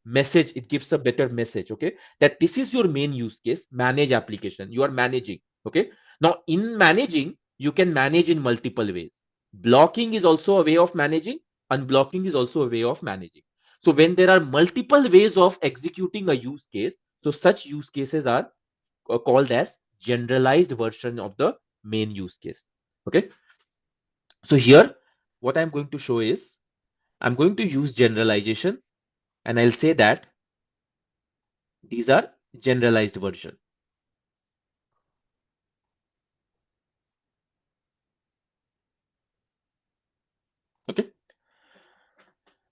message. It gives a better message, okay, that this is your main use case, manage application, you are managing, okay? Now in managing you can manage in multiple ways. Blocking is also a way of managing, unblocking is also a way of managing. So when there are multiple ways of executing a use case, so such use cases are called as generalized version of the main use case, okay? So here what I'm going to show is I'm going to use generalization and I'll say that these are generalized version. Okay.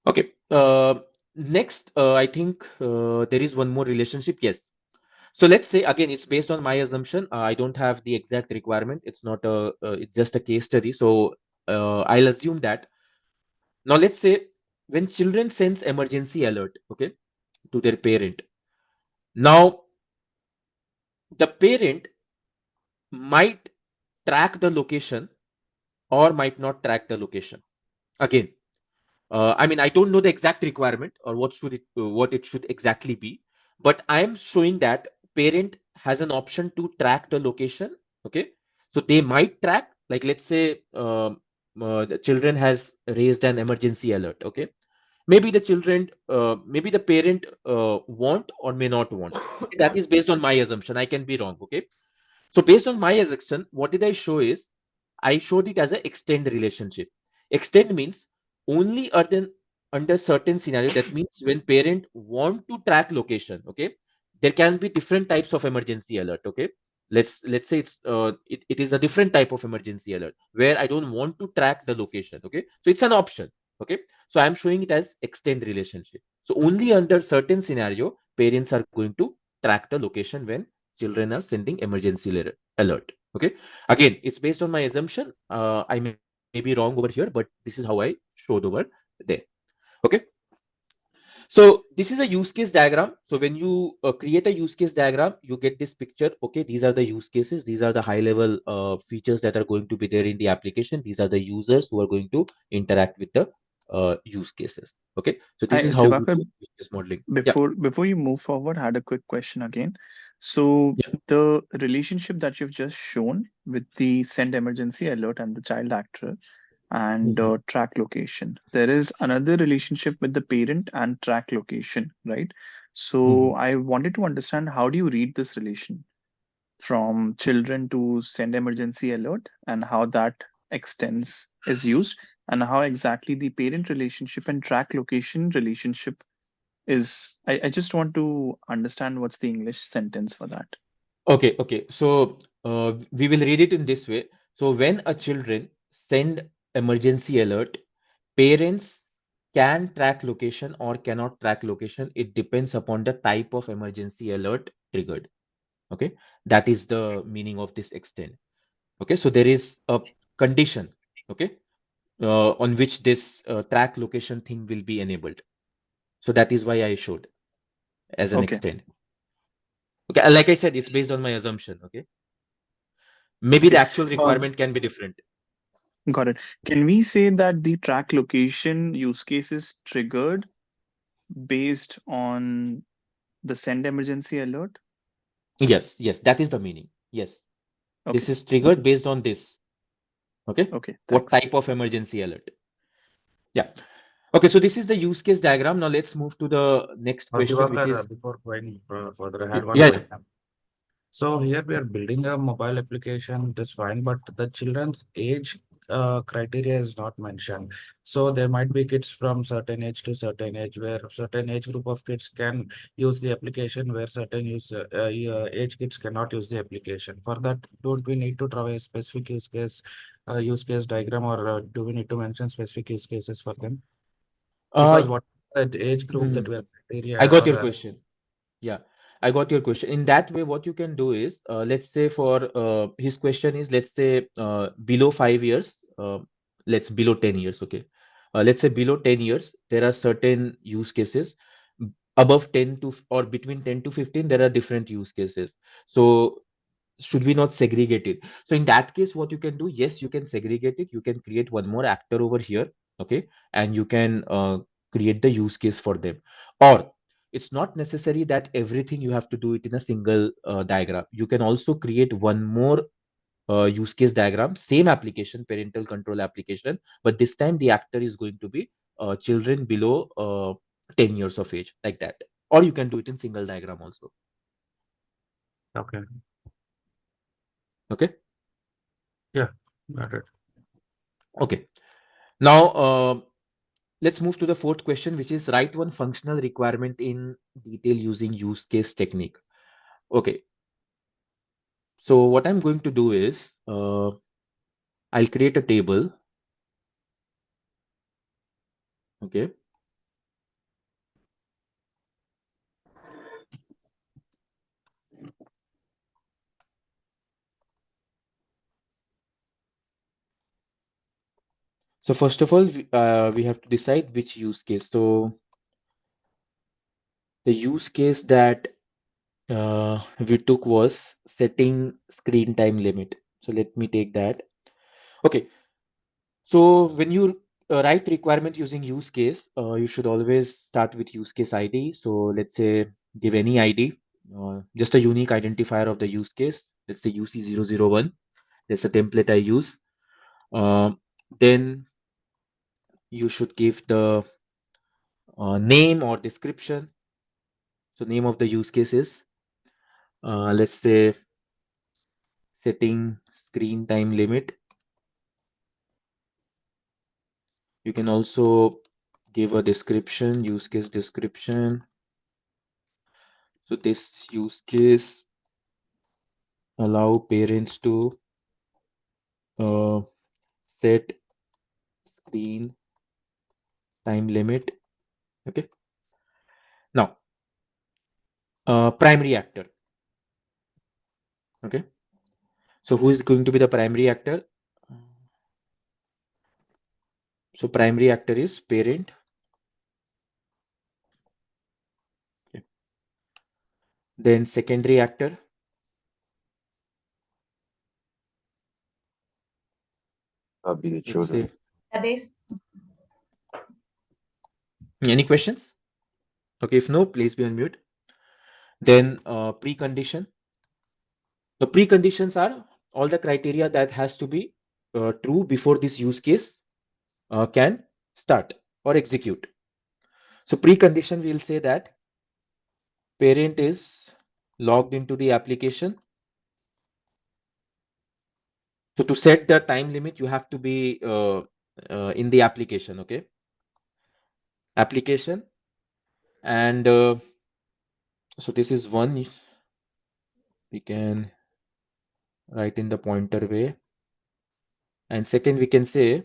Okay. Next, I think there is one more relationship. Yes. So let's say again, it's based on my assumption. I don't have the exact requirement. It's not a. It's just a case study. So I'll assume that. Now let's say when children sends emergency alert, okay, to their parent. Now the parent might track the location or might not track the location. Again, I mean, I don't know the exact requirement or what it should exactly be, but I am showing that parent has an option to track the location. Okay, so they might track, like let's say the children has raised an emergency alert. Okay, maybe the children, maybe the parent want or may not want. That is based on my assumption. I can be wrong. Okay, so based on my assumption, what did I show is I showed it as an extend relationship. Extend means only under certain scenario. That means when parent want to track location, okay, there can be different types of emergency alert. Okay, let's say it is a different type of emergency alert where I don't want to track the location. Okay, so it's an option. Okay, so I'm showing it as extend relationship. So only under certain scenario, parents are going to track the location when children are sending emergency alert. Okay, again, it's based on my assumption. I may be wrong over here, but this is how I showed over there. Okay, so this is a use case diagram. So when you create a use case diagram, you get this picture. Okay, these are the use cases. These are the high level features that are going to be there in the application. These are the users who are going to interact with the use cases. Okay, so this Hi, is how we Diwakar. do use case modeling. Yeah. Before you move forward, I had a quick question again. So Yeah. the relationship that you've just shown with the send emergency alert and the child actor and Mhm. track location, there is another relationship with the parent and track location, right? So Mhm. I wanted to understand, how do you read this relation from children to send emergency alert, and how that extends is used, and how exactly the parent relationship and track location relationship is. I just want to understand what's the English sentence for that. Okay, okay. So we will read it in this way. So when a children send emergency alert, parents can track location or cannot track location. It depends upon the type of emergency alert triggered. Okay, that is the meaning of this extend. Okay, so there is a condition. Okay, on which this track location thing will be enabled. So that is why I showed as an Okay. extend. Okay, like I said, it's based on my assumption. Okay, maybe the Okay. actual requirement can be different. Got it. Can we say that the track location use case is triggered based on the send emergency alert? Yes, yes, that is the meaning. Yes, Okay. this is triggered based on this. Okay, Okay. what Thanks. type of emergency alert? Yeah. Okay, so this is the use case diagram. Now let's move to the next question, which Divakar, is before going further, I had one yeah. question. So here we are building a mobile application, that's fine, but the children's age criteria is not mentioned. So there might be kids from certain age to certain age, where certain age group of kids can use the application, where certain age kids cannot use the application. For that, don't we need to draw a specific use case diagram, or do we need to mention specific use cases for them? Uh, Because what the age group hmm, that we are criteria I got or your question. Yeah, I got your question. In that way, what you can do is, let's say for his question is, let's say below 5 years, let's below 10 years, okay. Let's say below 10 years, there are certain use cases. Above 10 to or between 10 to 15, there are different use cases. So should we not segregate it? So in that case, what you can do, yes, you can segregate it. You can create one more actor over here, okay, and you can create the use case for them. Or it's not necessary that everything you have to do it in a single diagram. You can also create one more use case diagram, same application, parental control application, but this time the actor is going to be children below 10 years of age, like that. Or you can do it in single diagram also. okay, Okay. yeah, got it. Okay. Now, let's move to the fourth question, which is write one functional requirement in detail using use case technique. Okay. So what I'm going to do is, I'll create a table. Okay. So first of all, we have to decide which use case. So the use case that we took was setting screen time limit. So let me take that. Okay. So when you write requirement using use case, you should always start with use case ID. So let's say give any ID, just a unique identifier of the use case. Let's say UC001. That's a template I use. Then you should give the name or description. So name of the use case is, let's say setting screen time limit. You can also give a description, use case description. So this use case allow parents to uh, set screen time limit. Okay. Now, primary actor. Okay. So who is going to be the primary actor? So primary actor is parent. Okay. Then secondary actor. Be the Let's children. say, any questions? Okay, if no, please be on mute. Then precondition. The preconditions are all the criteria that has to be true before this use case can start or execute. So precondition, we'll say that parent is logged into the application. So to set the time limit, you have to be in the application, okay? Application. And so this is one, we can write in the pointer way. And second, we can say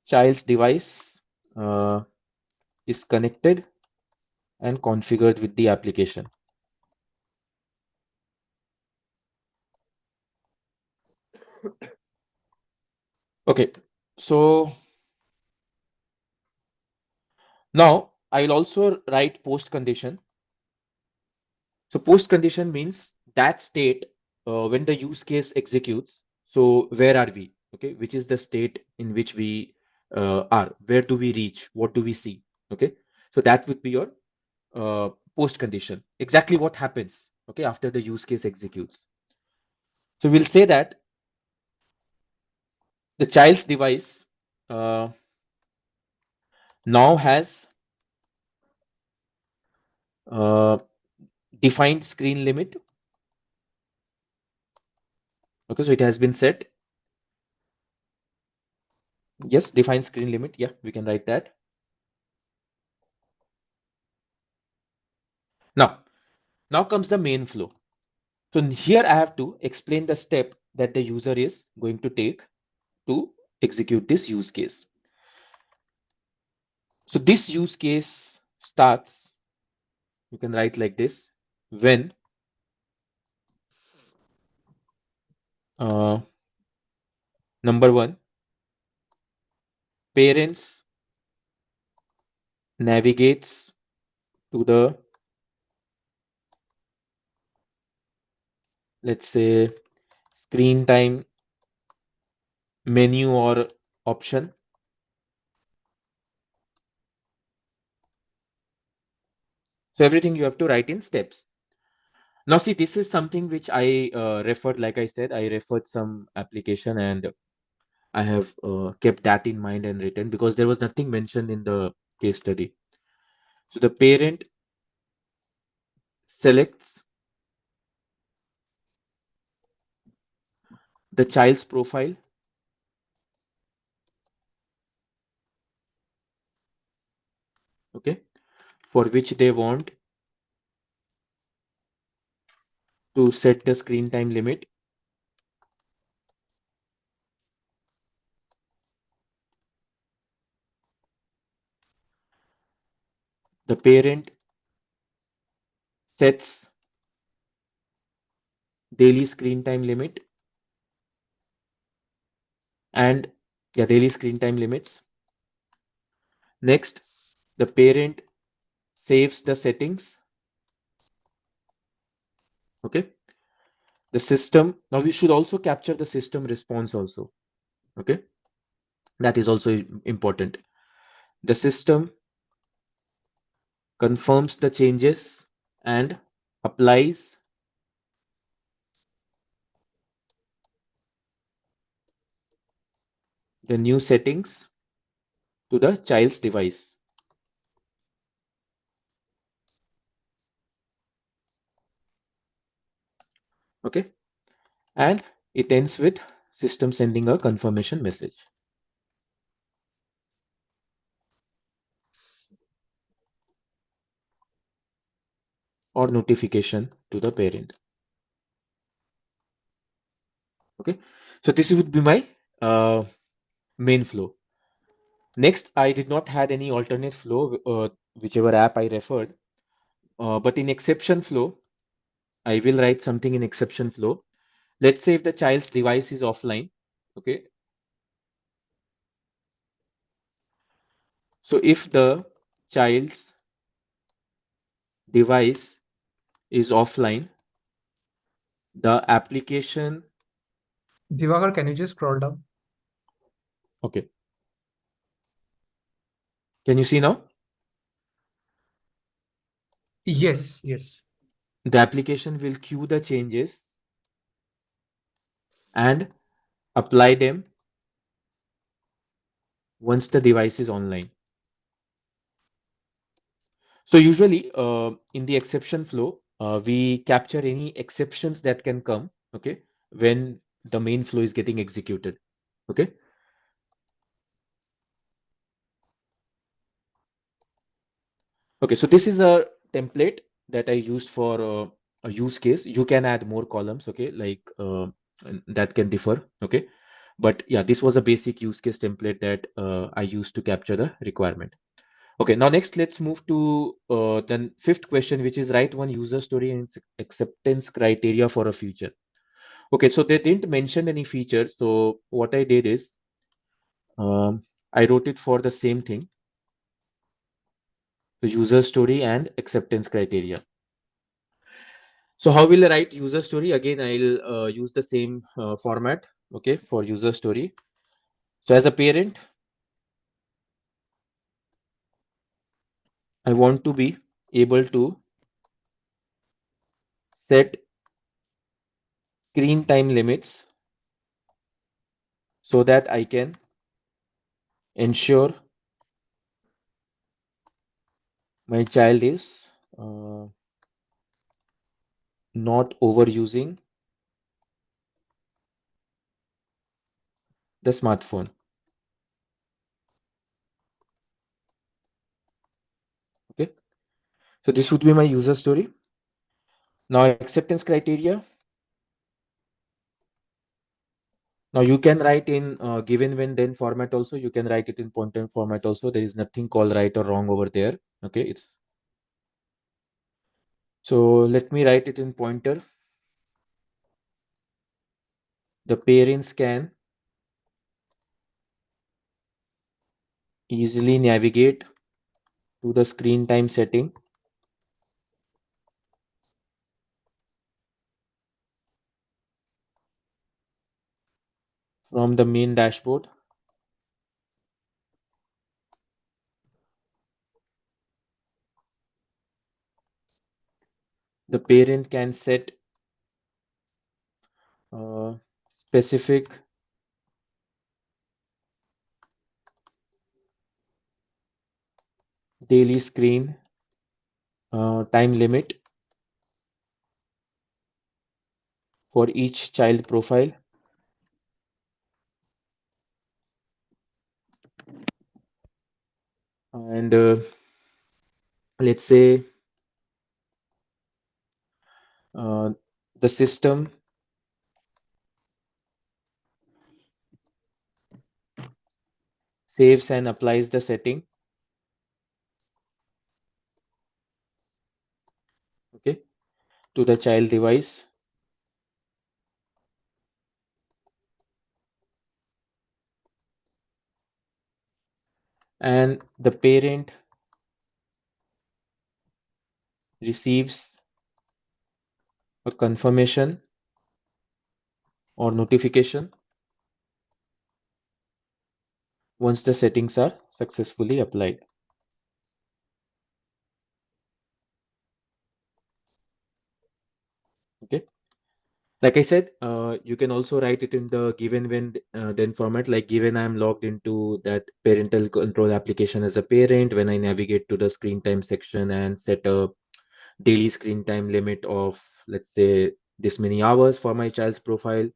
child's device is connected and configured with the application. Okay, so Now I will also write post condition. So post condition means that state when the use case executes. So where are we? Okay, which is the state in which we are? Where do we reach? What do we see? Okay, so that would be your post condition. Exactly what happens? Okay, after the use case executes. So we'll say that the child's device uh, now has uh, defined screen limit. Okay, so it has been set. Yes, defined screen limit. Yeah, we can write that. Now comes the main flow. So here I have to explain the step that the user is going to take to execute this use case. So this use case starts, you can write like this, when number one, parents navigates to the, let's say, screen time menu or option. So everything you have to write in steps. Now see, this is something which I referred, like I said, I referred some application and I have kept that in mind and written because there was nothing mentioned in the case study. So the parent selects the child's profile. Okay, for which they want to set the screen time limit. The parent sets daily screen time limit and daily screen time limits. Next, the parent saves the settings. Okay, the system, now we should also capture the system response also. Okay, that is also important. The system confirms the changes and applies the new settings to the child's device. Okay, and it ends with system sending a confirmation message. Or notification to the parent. Okay, so this would be my main flow. Next, I did not had any alternate flow, whichever app I referred, but in exception flow, I will write something in exception flow. Let's say if the child's device is offline. Okay, so if the child's device is offline, the application. Divakar, can you just scroll down? Okay, can you see now? Yes, yes. The application will queue the changes and apply them once the device is online. So usually in the exception flow, we capture any exceptions that can come, okay, when the main flow is getting executed. Okay. Okay, so this is a template that I used for a use case. You can add more columns, okay, like and that can differ, okay. But yeah, this was a basic use case template that I used to capture the requirement. Okay, now next let's move to the fifth question, which is write one user story and acceptance criteria for a feature. Okay, so they didn't mention any feature. So what I did is I wrote it for the same thing. So user story and acceptance criteria. So how will I write user story? Again, I'll use the same format, okay, for user story. So as a parent, I want to be able to set screen time limits so that I can ensure my child is not overusing the smartphone. Okay, so this would be my user story. Now acceptance criteria. Now you can write in given when then format also. You can write it in pointer format also. There is nothing called right or wrong over there. Okay, it's so let me write it in pointer. The parents can easily navigate to the screen time setting from the main dashboard. The parent can set specific daily screen time limit for each child profile, and let's say uh, the system saves and applies the setting, okay, to the child device, and the parent receives a confirmation or notification once the settings are successfully applied. Okay, like I said, you can also write it in the given when then format, like given I'm logged into that parental control application as a parent, when I navigate to the screen time section and set a daily screen time limit of, let's say, this many hours for my child's profile,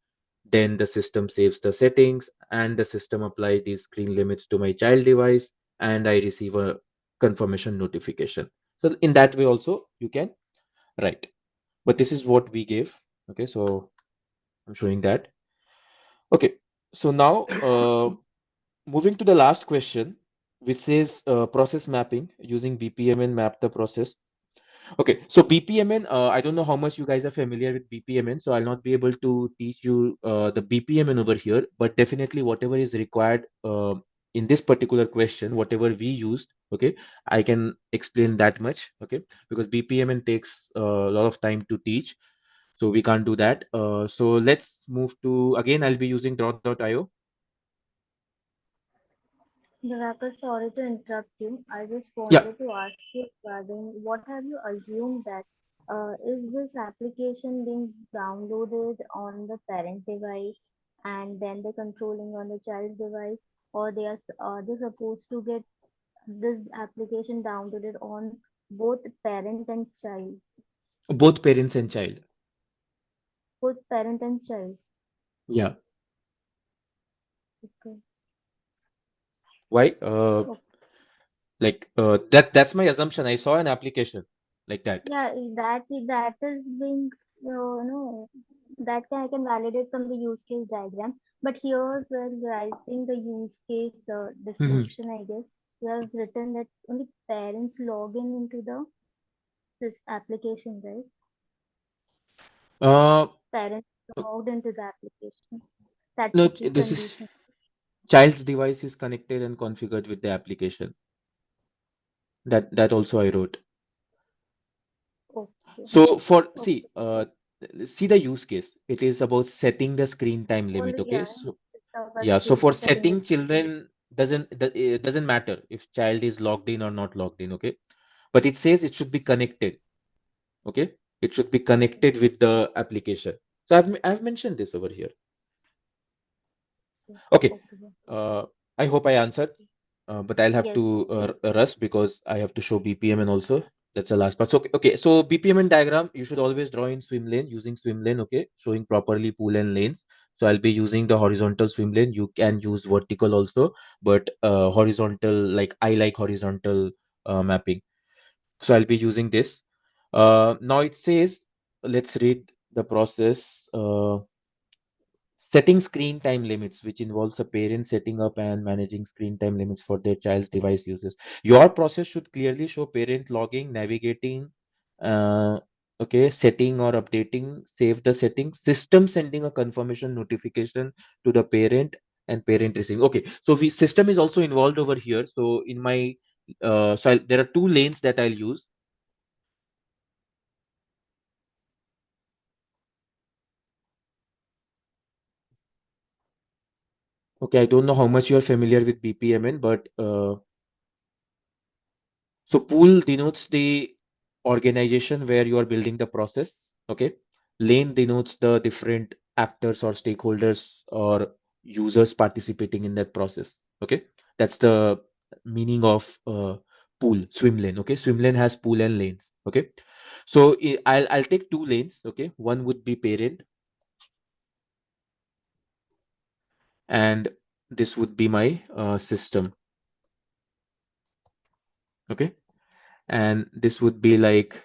then the system saves the settings and the system apply these screen limits to my child device, and I receive a confirmation notification. So in that way also you can write, but this is what we gave. Okay, so I'm showing that. Okay, so now moving to the last question, which says process mapping using BPMN map the process. Okay, so BPMN, I don't know how much you guys are familiar with BPMN, so I'll not be able to teach you the BPMN over here, but definitely whatever is required in this particular question, whatever we used, okay, I can explain that much, okay, because BPMN takes a lot of time to teach, so we can't do that. So let's move to, again, I'll be using draw.io. Divakar, sorry to interrupt you. I just Yeah, wanted to ask you regarding what have you assumed that is this application being downloaded on the parent device and then they're controlling on the child's device, or are they supposed to get this application downloaded on both parent and child, both parents and child. both parent and child? Yeah. Okay. Why? Okay. Like that's my assumption. I saw an application like that. Yeah, that is being no, I can validate from the use case diagram. But here we're writing the use case Mhm. description, I guess. We have written that only parents log in into the this application, right? Uh, Parents logged into the application. That's no, the key this is condition. child's device is connected and configured with the application. That also I wrote. Okay. So Okay. see the use case. It is about setting the screen time limit. Only, Okay. yeah, So it's about yeah. So for setting the setting children it doesn't matter if child is logged in or not logged in. Okay. But it says it should be connected. Okay. It should be Okay. connected with the application. So I've mentioned this over here. Okay. Okay. Okay. I hope I answered. But I'll have Yes. to rush because I have to show BPM and also that's the last part. So okay, so BPM and diagram you should always draw in swim lane using swim lane. Okay, showing properly pool and lanes. So I'll be using the horizontal swim lane. You can use vertical also, but horizontal, like I like horizontal mapping. So I'll be using this. Now it says, let's read the process. Setting screen time limits, which involves a parent setting up and managing screen time limits for their child's device uses. Your process should clearly show parent logging, navigating, uh, okay, setting or updating, save the settings, system sending a confirmation notification to the parent and parent receiving. Okay, so system is also involved over here. So in my, there are two lanes that I'll use. Okay, I don't know how much you're familiar with BPMN, but so pool denotes the organization where you are building the process. Okay. Lane denotes the different actors or stakeholders or users participating in that process. Okay. That's the meaning of pool, swim lane. Okay. Swim lane has pool and lanes. Okay. So I'll take two lanes. Okay. One would be parent and this would be my system. Okay. And this would be like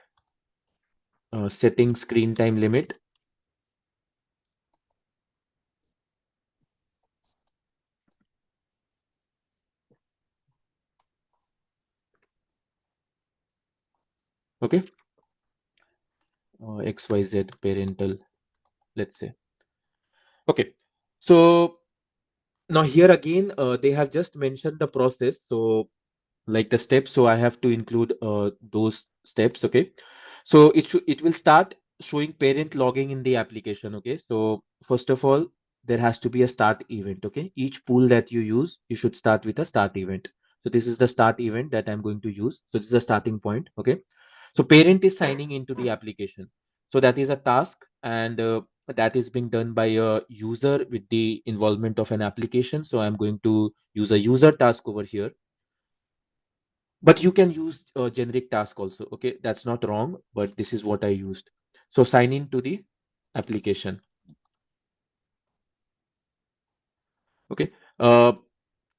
setting screen time limit. Okay. XYZ parental, let's say. Okay. So now here again, they have just mentioned the process. So like the steps. So I have to include those steps. Okay. So it will start showing parent logging in the application. Okay. So first of all, there has to be a start event. Okay. Each pool that you use, you should start with a start event. So this is the start event that I'm going to use. So this is the starting point. Okay. So parent is signing into the application. So that is a task and that is being done by a user with the involvement of an application. So I'm going to use a user task over here. But you can use a generic task also. Okay, that's not wrong, but this is what I used. So sign in to the application. Okay. Uh,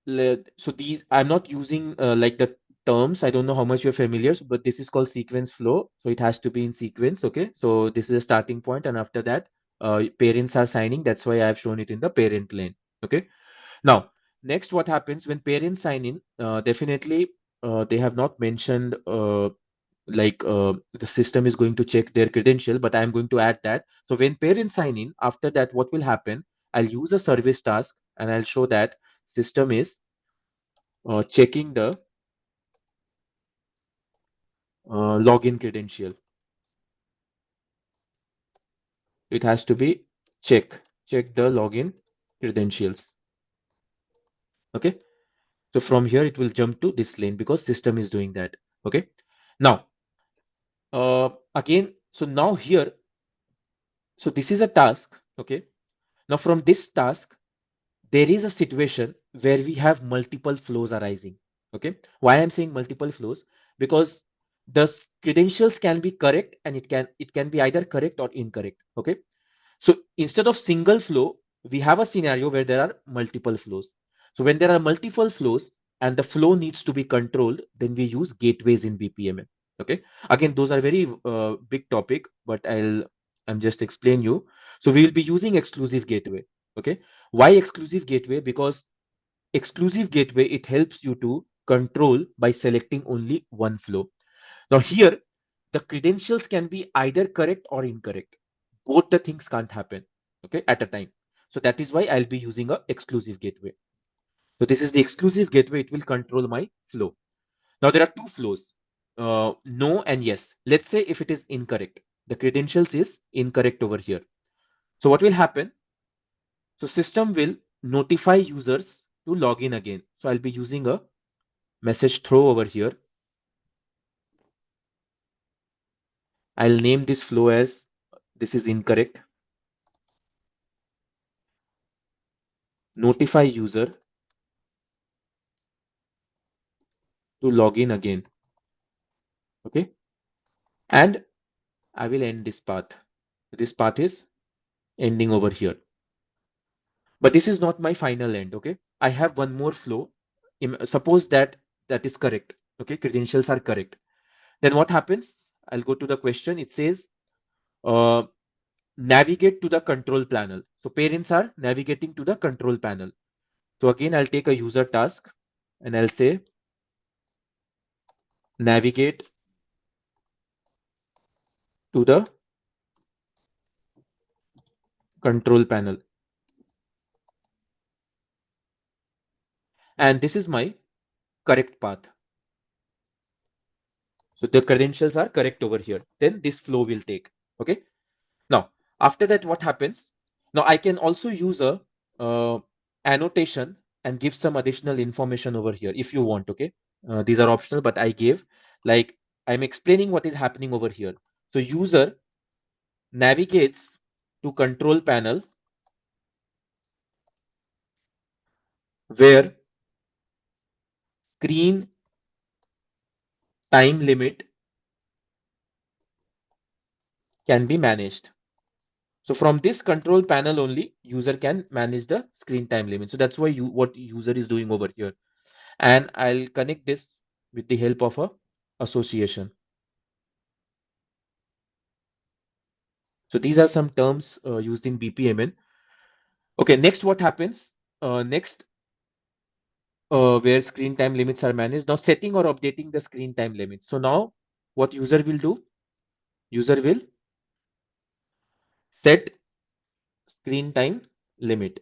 so these I'm not using like the terms. I don't know how much you're familiar, but this is called sequence flow. So it has to be in sequence. Okay. So this is a starting point, and after that, parents are signing. That's why I've shown it in the parent lane. Okay. Now, next, what happens when parents sign in? Definitely, they have not mentioned the system is going to check their credential, but I'm going to add that. So when parents sign in, after that, what will happen? I'll use a service task and I'll show that system is checking the login credential. It has to be check the login credentials. Okay. So from here, it will jump to this lane because system is doing that. Okay. Now, again, so now here, so this is a task. Okay. Now from this task, there is a situation where we have multiple flows arising. Okay. Why I'm saying multiple flows? Because the credentials can be correct and it can be either correct or incorrect. Okay. So instead of single flow, we have a scenario where there are multiple flows. So when there are multiple flows and the flow needs to be controlled, then we use gateways in BPMN. Okay. Again, those are very big topic, but I'm just explain you. So we will be using exclusive gateway. Okay. Why exclusive gateway? Because exclusive gateway, it helps you to control by selecting only one flow. Now here, the credentials can be either correct or incorrect. Both the things can't happen, okay, at a time. So that is why I'll be using a exclusive gateway. So this is the exclusive gateway. It will control my flow. Now there are two flows, no and yes. Let's say if it is incorrect, the credentials is incorrect over here. So what will happen? So system will notify users to log in again. So I'll be using a message throw over here. I'll name this flow as this is incorrect. Notify user to log in again. Okay. And I will end this path. This path is ending over here. But this is not my final end. Okay. I have one more flow. Suppose that that is correct. Okay. Credentials are correct. Then what happens? I'll go to the question. It says, uh, navigate to the control panel. So parents are navigating to the control panel. So again, I'll take a user task and I'll say navigate to the control panel. And this is my correct path. So the credentials are correct over here. Then this flow will take. Okay. Now, after that, what happens? Now I can also use a annotation and give some additional information over here if you want. Okay. These are optional, but I gave, like, I'm explaining what is happening over here. So user navigates to control panel where screen time limit can be managed. So from this control panel only, user can manage the screen time limit. So that's why what user is doing over here. And I'll connect this with the help of a association. So these are some terms used in BPMN. Okay, next what happens? Next, where screen time limits are managed. Now setting or updating the screen time limit. So now what user will do? User will set screen time limit.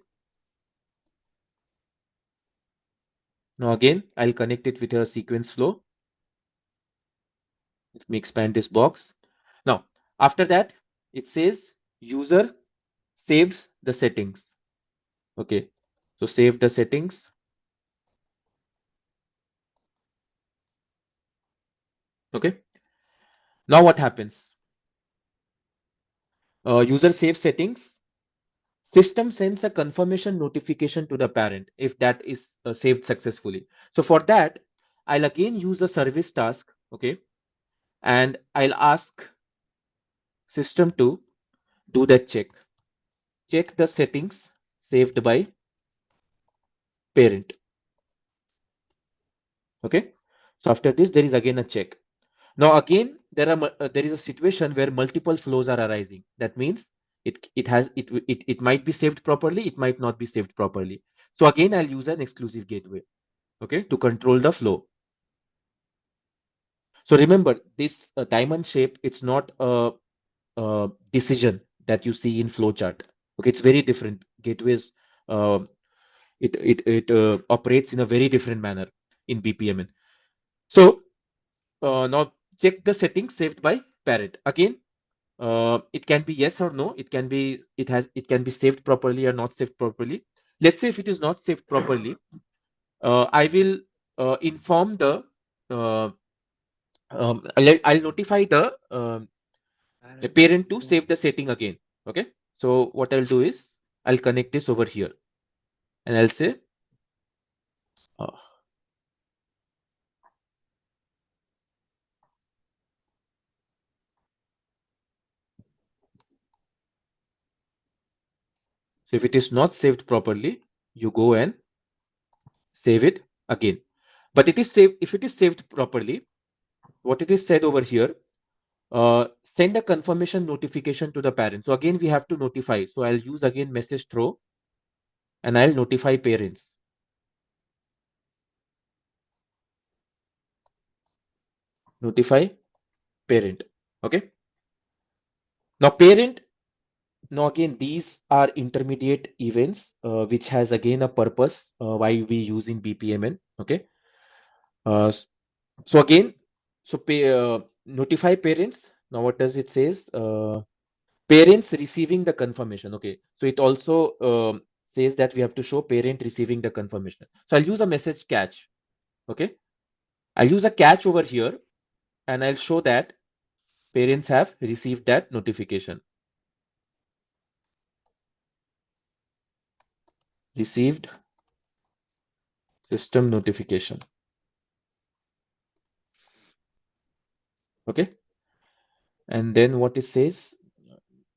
Now again, I'll connect it with a sequence flow. Let me expand this box. Now, after that, it says user saves the settings. Okay, so save the settings. Okay, now what happens? User saves settings. System sends a confirmation notification to the parent if that is saved successfully. So for that, I'll again use a service task. Okay, and I'll ask system to do that check. Check the settings saved by parent. Okay, so after this, there is again a check. Now again, there is a situation where multiple flows are arising. That means it might be saved properly, it might not be saved properly. So again, I'll use an exclusive gateway, okay, to control the flow. So remember, this diamond shape, it's not a decision that you see in flowchart. Okay, it's very different. Gateways, uh, it operates in a very different manner in BPMN. So now check the settings saved by parent. Again, it can be yes or no. It can be saved properly or not saved properly. Let's say if it is not saved properly, I will inform uh, I'll notify the parent to save the setting again. Okay. So what I'll do is I'll connect this over here and I'll say, uh, so if it is not saved properly, you go and save it again. But it is saved, if it is saved properly, what it is said over here, send a confirmation notification to the parent. So again, we have to notify. So I'll use again message throw and I'll notify parents. Notify parent. Okay. Now parent, now again, these are intermediate events, which has again a purpose why we use in BPMN. Okay. Uh, So again, notify parents. Now what does it says? Parents receiving the confirmation. Okay, so it also says that we have to show parent receiving the confirmation. So I'll use a message catch. Okay, I'll use a catch over here, and I'll show that parents have received that notification. Received system notification. Okay, and then what it says.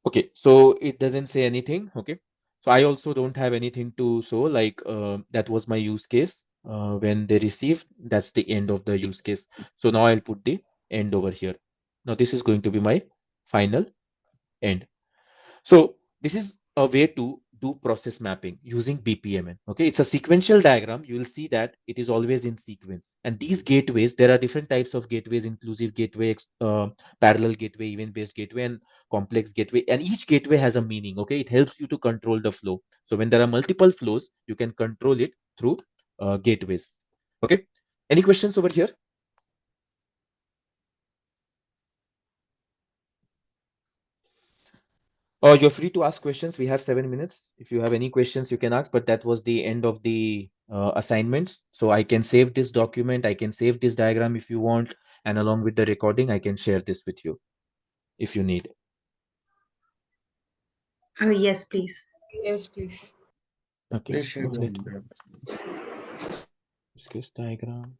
Okay, so it doesn't say anything. Okay, so I also don't have anything to show, like that was my use case. When they received, that's the end of the use case. So now I'll put the end over here. Now this is going to be my final end. So this is a way to do process mapping using BPMN. Okay, it's a sequential diagram. You will see that it is always in sequence. And these gateways, there are different types of gateways: inclusive gateway, parallel gateway, event-based gateway, and complex gateway. And each gateway has a meaning. Okay, it helps you to control the flow. So when there are multiple flows, you can control it through gateways. Okay, any questions over here? You're free to ask questions. We have 7 minutes. If you have any questions, you can ask, but that was the end of the assignments. So I can save this document. I can save this diagram if you want. And along with the recording, I can share this with you if you need. Oh, yes, please. Yes, please. Okay, Please so share let the this diagram.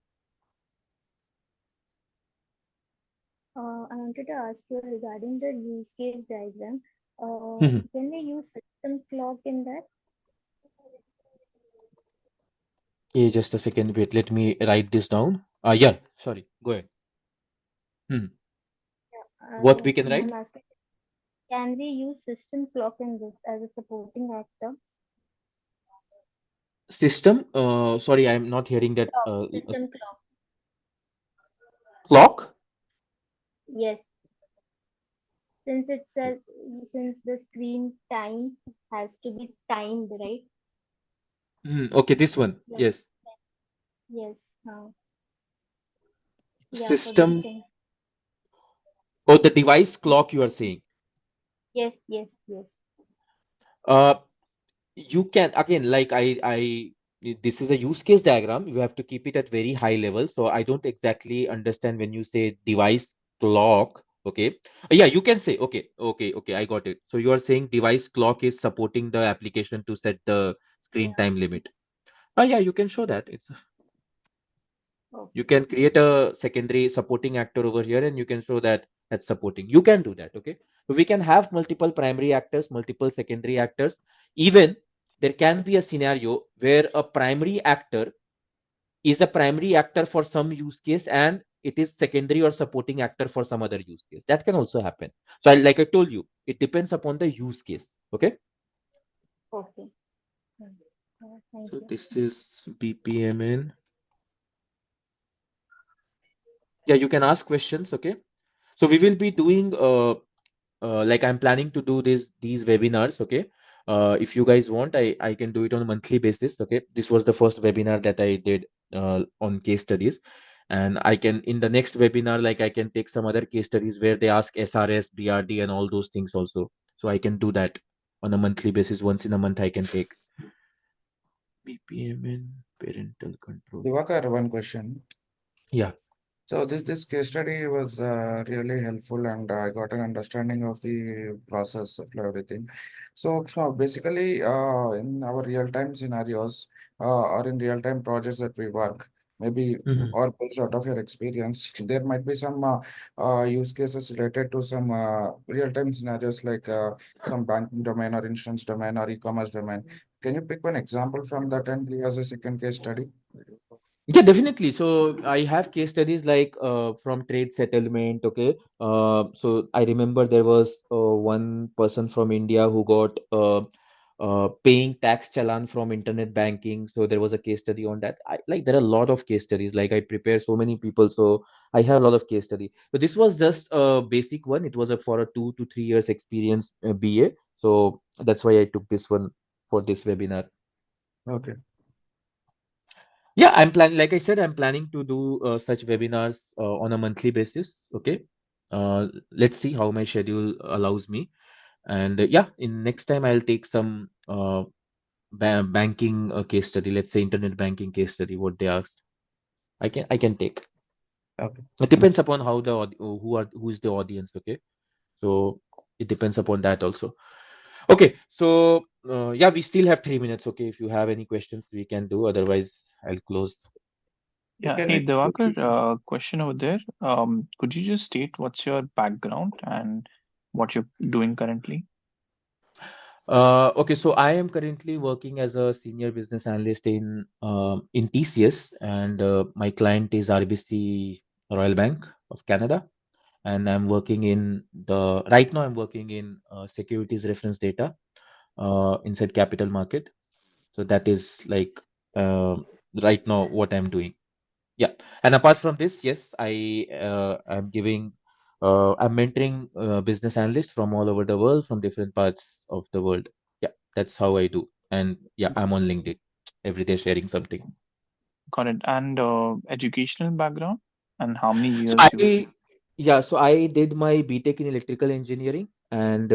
I wanted to ask you regarding the use case diagram. Mhm. Can we use system clock in that? Yeah, just a second. Wait, let me write this down. Yeah, sorry. Go ahead. Hmm. What we can write? I'm asking, can we use system clock in this as a supporting actor? System. Sorry, I'm not hearing that. Clock, system clock. Clock. Yes, since it says since the screen time has to be timed, right? Okay, this one. Like Yes. yes, yeah, for this System. thing. Oh, the device clock you are saying. Yes, yes, yes. Uh, you can again, like this is a use case diagram. You have to keep it at very high level. So I don't exactly understand when you say device clock. Okay. Yeah, you can say, okay, I got it. So you are saying device clock is supporting the application to set the screen Yeah. time limit. Yeah, you can show that. You Okay. can create a secondary supporting actor over here, and you can show that that's supporting. You can do that. Okay. So we can have multiple primary actors, multiple secondary actors. Even there can be a scenario where a primary actor is a primary actor for some use case, and it is secondary or supporting actor for some other use case. That can also happen. So like I told you, it depends upon the use case. Okay. Okay. Thank So you. this is BPMN. Yeah, you can ask questions. Okay. So we will be doing like I'm planning to do these webinars. Okay. If you guys want, I can do it on a monthly basis. Okay. This was the first webinar that I did on case studies. And I can, in the next webinar, like I can take some other case studies where they ask SRS, BRD, and all those things also. So I can do that on a monthly basis. Once in a month, I can take BPMN parental control. Divakar, one question. Yeah. So this case study was really helpful, and I got an understanding of the process of everything. So basically, in our real-time scenarios or in real-time projects that we work, maybe Mhm. or based out of your experience, there might be some use cases related to some real-time scenarios like some banking domain or insurance domain or e-commerce domain. Can you pick one example from that and give us a second case study? Yeah, definitely. So I have case studies like from trade settlement. Okay. So I remember there was one person from India who got paying tax challan from internet banking. So there was a case study on that. Like there are a lot of case studies. Like I prepare so many people, so I have a lot of case study. But this was just a basic one. It was for a 2 to 3 years experience BA. So that's why I took this one for this webinar. Okay. Yeah, I'm planning, like I said, I'm planning to do such webinars on a monthly basis. Okay. Let's see how my schedule allows me. And yeah, in next time I'll take some banking case study, let's say internet banking case study, what they asked. I can take. Okay. It depends upon how the who's the audience, okay? So it depends upon that also. Okay, so yeah, we still have 3 minutes. Okay, if you have any questions, we can do. Otherwise, I'll close. Yeah. Can Hey, we Devakar, question over there. Could you just state what's your background and what you're doing currently? Okay, so I am currently working as a senior business analyst in TCS, and my client is RBC Royal Bank of Canada, and I'm working in the right now I'm working in securities reference data inside capital market. So that is like right now what I'm doing. Yeah, and apart from this, yes, I'm mentoring business analysts from all over the world, from different parts of the world. Yeah, that's how I do. And yeah, I'm on LinkedIn every day sharing something. Got it. And educational background and how many So years you so I did my BTech in electrical engineering, and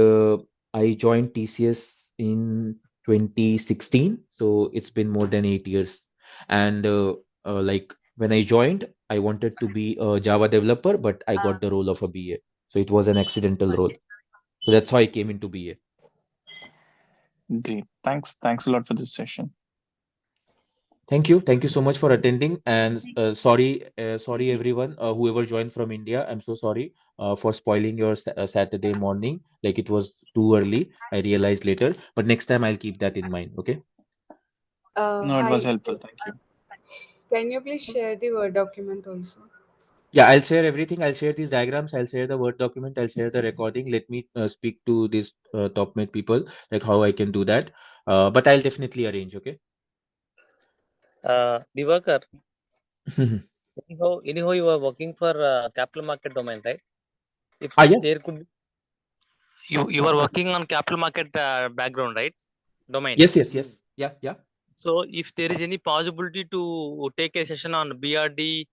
I joined TCS in 2016. So it's been more than 8 years. And like when I joined, I wanted to be a Java developer, but I got the role of a BA. So it was an accidental role. So that's how I came into BA. Great. Thanks a lot for this session. Thank you. Thank you so much for attending. And sorry everyone, whoever joined from India. I'm so sorry for spoiling your Saturday morning. Like it was too early. I realized later, but next time I'll keep that in mind. Okay. No, it was Hi. helpful. Thank you. Can you please share the Word document also? Yeah, I'll share everything. I'll share these diagrams. I'll share the Word document. I'll share the recording. Let me speak to these top mate people, like how I can do that. But I'll definitely arrange. Okay. Divakar, anyhow, you are working for capital market domain, right? If Yeah. there could be, you are working on capital market background, right? Domain. Yes. Yes. Yes. Yeah. Yeah. So, if there is any possibility to take a session on BRD,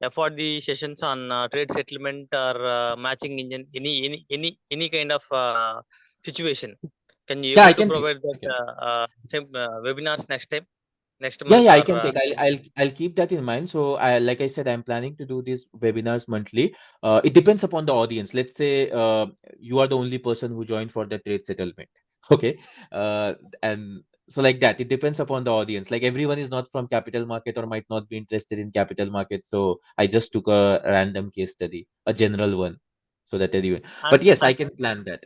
FRD sessions on trade settlement or matching engine, any kind of situation, can you Yeah. I able to can take. provide I that can. same webinars next time, next Yeah, month yeah, I or can take. I'll keep that in mind. So like I said, I'm planning to do these webinars monthly. It depends upon the audience. Let's say you are the only person who joined for the trade settlement. Okay. And so like that, it depends upon the audience. Like everyone is not from capital market or might not be interested in capital market. So I just took a random case study, a general one, so that everyone. But and yes, I and can plan that.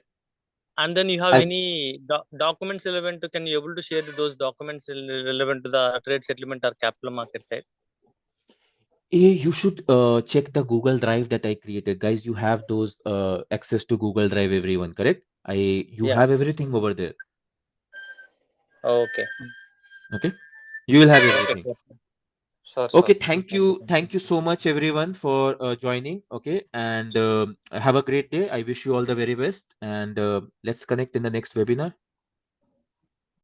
And then you have I'll any documents relevant to, can you able to share those documents relevant to the trade settlement or capital market side? You should check the Google Drive that I created, guys. You have those access to Google Drive, everyone, correct? You Yeah. have everything over there. Okay. Okay, you will have Okay. everything. Sure. Okay, Sure. thank you so much, everyone, for joining. Okay, and have a great day. I wish you all the very best, and let's connect in the next webinar.